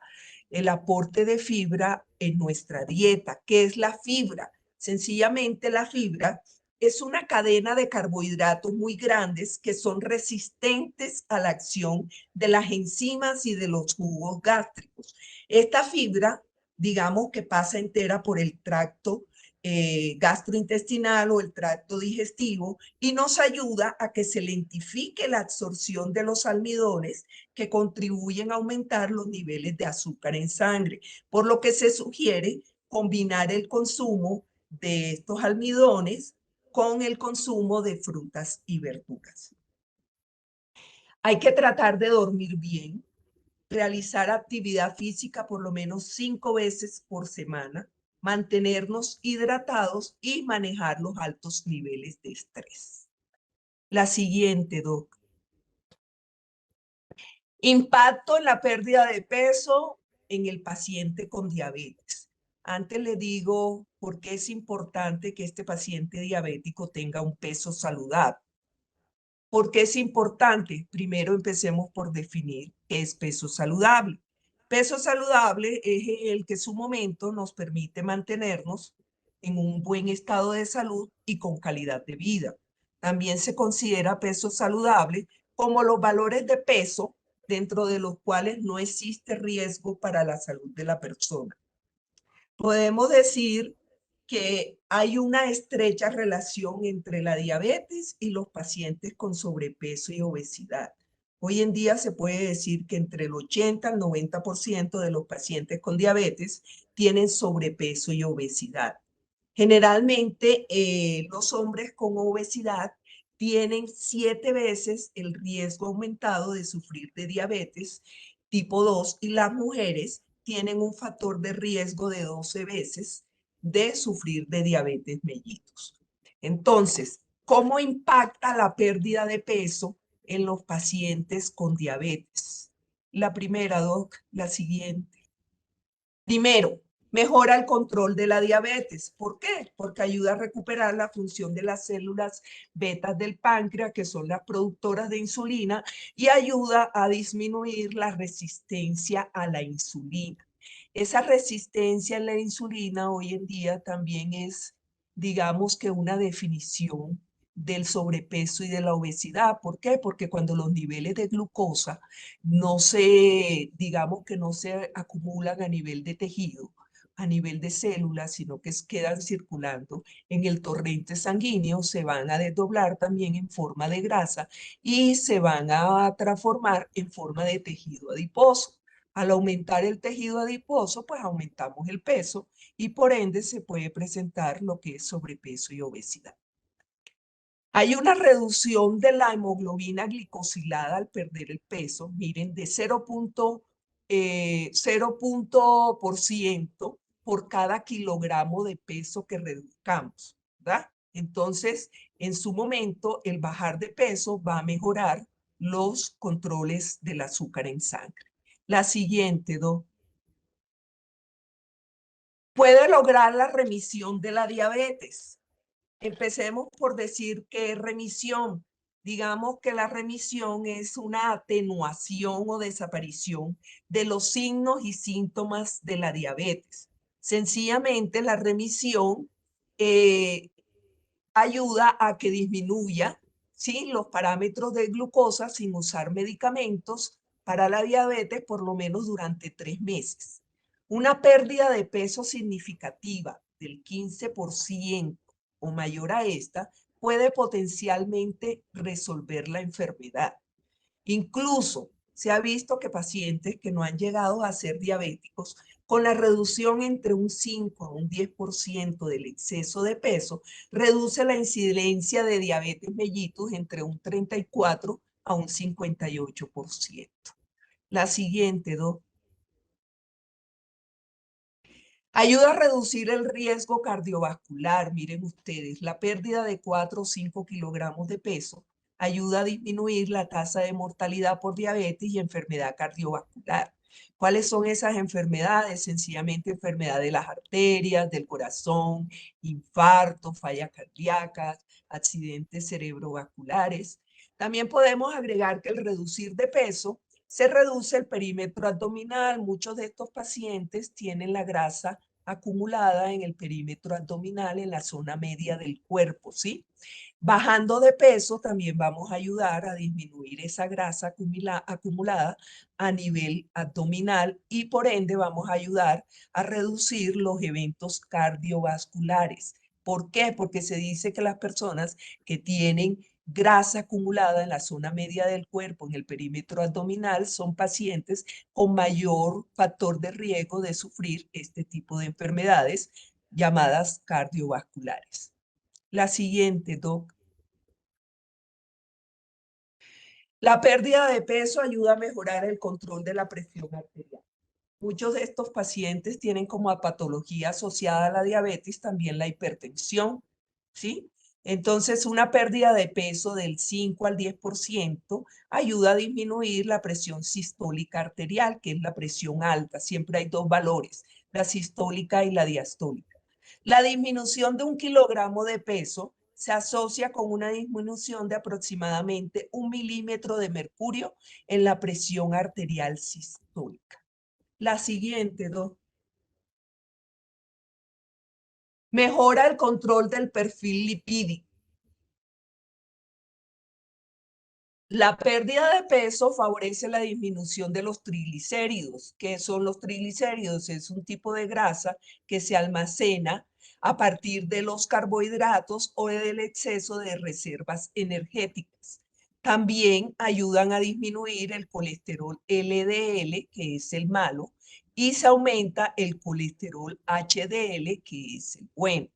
C: El aporte de fibra en nuestra dieta. ¿Qué es la fibra? Sencillamente la fibra es una cadena de carbohidratos muy grandes que son resistentes a la acción de las enzimas y de los jugos gástricos. Esta fibra, digamos que pasa entera por el tracto gastrointestinal o el tracto digestivo y nos ayuda a que se lentifique la absorción de los almidones que contribuyen a aumentar los niveles de azúcar en sangre, por lo que se sugiere combinar el consumo de estos almidones con el consumo de frutas y verduras. Hay que tratar de dormir bien, realizar actividad física por lo menos 5 veces por semana, mantenernos hidratados y manejar los altos niveles de estrés. La siguiente, Doc. Impacto en la pérdida de peso en el paciente con diabetes. Antes le digo por qué es importante que este paciente diabético tenga un peso saludable. ¿Por qué es importante? Primero empecemos por definir qué es peso saludable. Peso saludable es el que en su momento nos permite mantenernos en un buen estado de salud y con calidad de vida. También se considera peso saludable como los valores de peso dentro de los cuales no existe riesgo para la salud de la persona. Podemos decir que hay una estrecha relación entre la diabetes y los pacientes con sobrepeso y obesidad. Hoy en día se puede decir que entre el 80 al 90% de los pacientes con diabetes tienen sobrepeso y obesidad. Generalmente los hombres con obesidad tienen 7 veces el riesgo aumentado de sufrir de diabetes tipo 2 y las mujeres tienen un factor de riesgo de 12 veces de sufrir de diabetes mellitus. Entonces, ¿cómo impacta la pérdida de peso en los pacientes con diabetes? La primera, Doc, la siguiente. Primero, mejora el control de la diabetes. ¿Por qué? Porque ayuda a recuperar la función de las células betas del páncreas, que son las productoras de insulina, y ayuda a disminuir la resistencia a la insulina. Esa resistencia a la insulina hoy en día también es, digamos que una definición del sobrepeso y de la obesidad. ¿Por qué? Porque cuando los niveles de glucosa no se, digamos que no se acumulan a nivel de tejido, a nivel de células, sino que quedan circulando en el torrente sanguíneo, se van a desdoblar también en forma de grasa y se van a transformar en forma de tejido adiposo. Al aumentar el tejido adiposo, pues aumentamos el peso y por ende se puede presentar lo que es sobrepeso y obesidad. Hay una reducción de la hemoglobina glicosilada al perder el peso, miren, de 0,0% por cada kilogramo de peso que reduzcamos, ¿verdad? Entonces, en su momento, el bajar de peso va a mejorar los controles del azúcar en sangre. La siguiente, puede lograr la remisión de la diabetes. Empecemos por decir que es remisión. Digamos que la remisión es una atenuación o desaparición de los signos y síntomas de la diabetes. Sencillamente la remisión ayuda a que disminuya, ¿sí?, los parámetros de glucosa sin usar medicamentos para la diabetes por lo menos durante 3 meses. Una pérdida de peso significativa del 15% o mayor a esta puede potencialmente resolver la enfermedad. Incluso se ha visto que pacientes que no han llegado a ser diabéticos, con la reducción entre un 5 a un 10% del exceso de peso, reduce la incidencia de diabetes mellitus entre un 34 a un 58%. La siguiente, ayuda a reducir el riesgo cardiovascular. Miren ustedes, la pérdida de 4 o 5 kilogramos de peso ayuda a disminuir la tasa de mortalidad por diabetes y enfermedad cardiovascular. ¿Cuáles son esas enfermedades? Sencillamente enfermedad de las arterias, del corazón, infarto, fallas cardíacas, accidentes cerebrovasculares. También podemos agregar que el reducir de peso se reduce el perímetro abdominal. Muchos de estos pacientes tienen la grasa acumulada en el perímetro abdominal, en la zona media del cuerpo, ¿sí? Bajando de peso también vamos a ayudar a disminuir esa grasa acumulada a nivel abdominal y por ende vamos a ayudar a reducir los eventos cardiovasculares. ¿Por qué? Porque se dice que las personas que tienen grasa acumulada en la zona media del cuerpo, en el perímetro abdominal, son pacientes con mayor factor de riesgo de sufrir este tipo de enfermedades llamadas cardiovasculares. La siguiente, Doc. La pérdida de peso ayuda a mejorar el control de la presión arterial. Muchos de estos pacientes tienen como patología asociada a la diabetes también la hipertensión, ¿sí? Entonces, una pérdida de peso del 5 al 10% ayuda a disminuir la presión sistólica arterial, que es la presión alta. Siempre hay dos valores, la sistólica y la diastólica. La disminución de 1 kilogramo de peso se asocia con una disminución de aproximadamente 1 milímetro de mercurio en la presión arterial sistólica. La siguiente, mejora el control del perfil lipídico. La pérdida de peso favorece la disminución de los triglicéridos. ¿Qué son los triglicéridos? Es un tipo de grasa que se almacena a partir de los carbohidratos o del exceso de reservas energéticas. También ayudan a disminuir el colesterol LDL, que es el malo, y se aumenta el colesterol HDL, que es el bueno.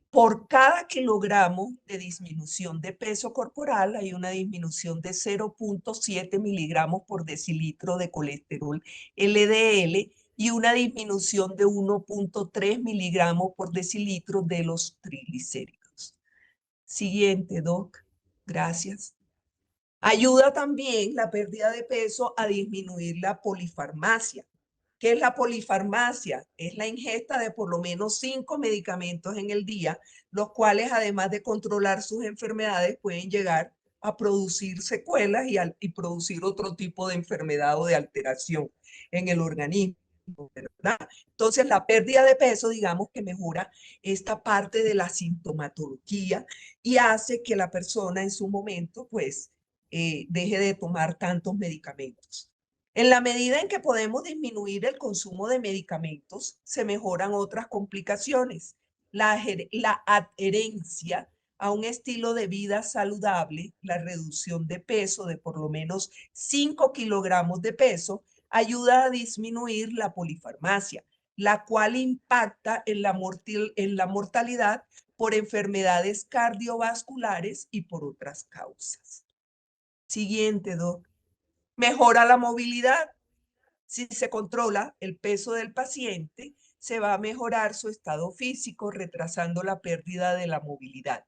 C: Por cada kilogramo de disminución de peso corporal hay una disminución de 0,7 miligramos por decilitro de colesterol LDL y una disminución de 1,3 miligramos por decilitro de los triglicéridos. Siguiente, Doc. Gracias. Ayuda también la pérdida de peso a disminuir la polifarmacia. ¿Qué es la polifarmacia? Es la ingesta de por lo menos 5 medicamentos en el día, los cuales además de controlar sus enfermedades pueden llegar a producir secuelas y producir otro tipo de enfermedad o de alteración en el organismo, ¿verdad? Entonces la pérdida de peso, digamos que mejora esta parte de la sintomatología y hace que la persona en su momento pues deje de tomar tantos medicamentos. En la medida en que podemos disminuir el consumo de medicamentos, se mejoran otras complicaciones. La adherencia a un estilo de vida saludable, la reducción de peso de por lo menos 5 kilogramos de peso, ayuda a disminuir la polifarmacia, la cual impacta en la mortalidad por enfermedades cardiovasculares y por otras causas. Siguiente, Doc. Mejora la movilidad. Si se controla el peso del paciente, se va a mejorar su estado físico, retrasando la pérdida de la movilidad.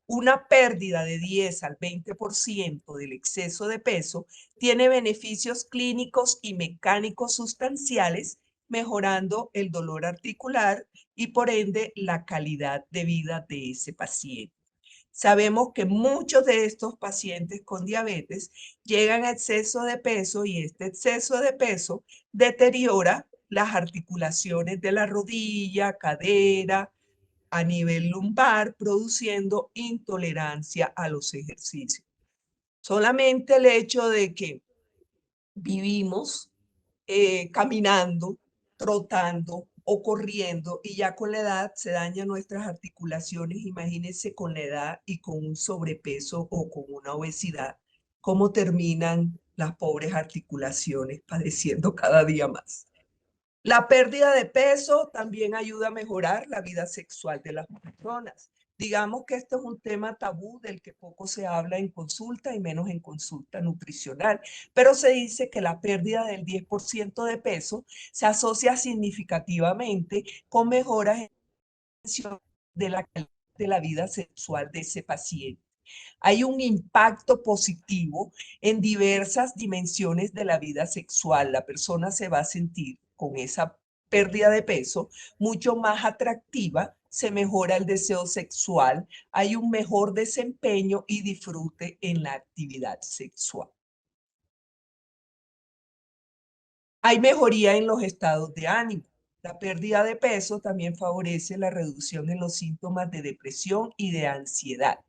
C: Una pérdida de 10 al 20% del exceso de peso tiene beneficios clínicos y mecánicos sustanciales, mejorando el dolor articular y por ende la calidad de vida de ese paciente. Sabemos que muchos de estos pacientes con diabetes llegan a exceso de peso y este exceso de peso deteriora las articulaciones de la rodilla, cadera, a nivel lumbar, produciendo intolerancia a los ejercicios. Solamente el hecho de que vivimos caminando, trotando o corriendo y ya con la edad se dañan nuestras articulaciones. Imagínense con la edad y con un sobrepeso o con una obesidad, cómo terminan las pobres articulaciones padeciendo cada día más. La pérdida de peso también ayuda a mejorar la vida sexual de las personas. Digamos que este es un tema tabú del que poco se habla en consulta y menos en consulta nutricional, pero se dice que la pérdida del 10% de peso se asocia significativamente con mejoras de la calidad de la vida sexual de ese paciente. Hay un impacto positivo en diversas dimensiones de la vida sexual. La persona se va a sentir con esa pérdida de peso mucho más atractiva, se mejora el deseo sexual, hay un mejor desempeño y disfrute en la actividad sexual. Hay mejoría en los estados de ánimo. La pérdida de peso también favorece la reducción en los síntomas de depresión y de ansiedad.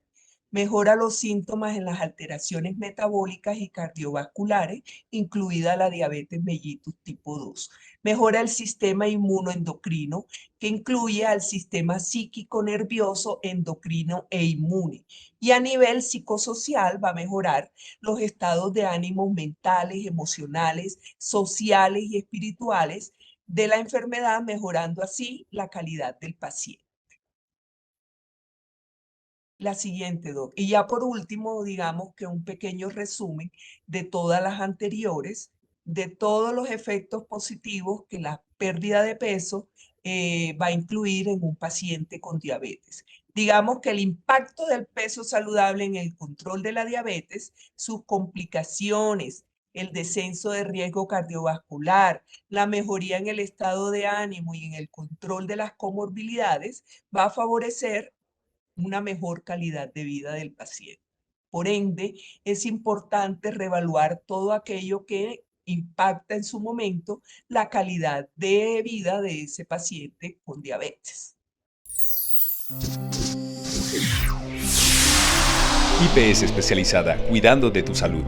C: Mejora los síntomas en las alteraciones metabólicas y cardiovasculares, incluida la diabetes mellitus tipo 2. Mejora el sistema inmunoendocrino, que incluye al sistema psíquico, nervioso, endocrino e inmune. Y a nivel psicosocial va a mejorar los estados de ánimo mentales, emocionales, sociales y espirituales de la enfermedad, mejorando así la calidad del paciente. La siguiente, Doc. Y ya por último, digamos que un pequeño resumen de todas las anteriores, de todos los efectos positivos que la pérdida de peso va a incluir en un paciente con diabetes. Digamos que el impacto del peso saludable en el control de la diabetes, sus complicaciones, el descenso de riesgo cardiovascular, la mejoría en el estado de ánimo y en el control de las comorbilidades, va a favorecer una mejor calidad de vida del paciente. Por ende, es importante reevaluar todo aquello que impacta en su momento la calidad de vida de ese paciente con diabetes.
A: IPS especializada, cuidando de tu salud.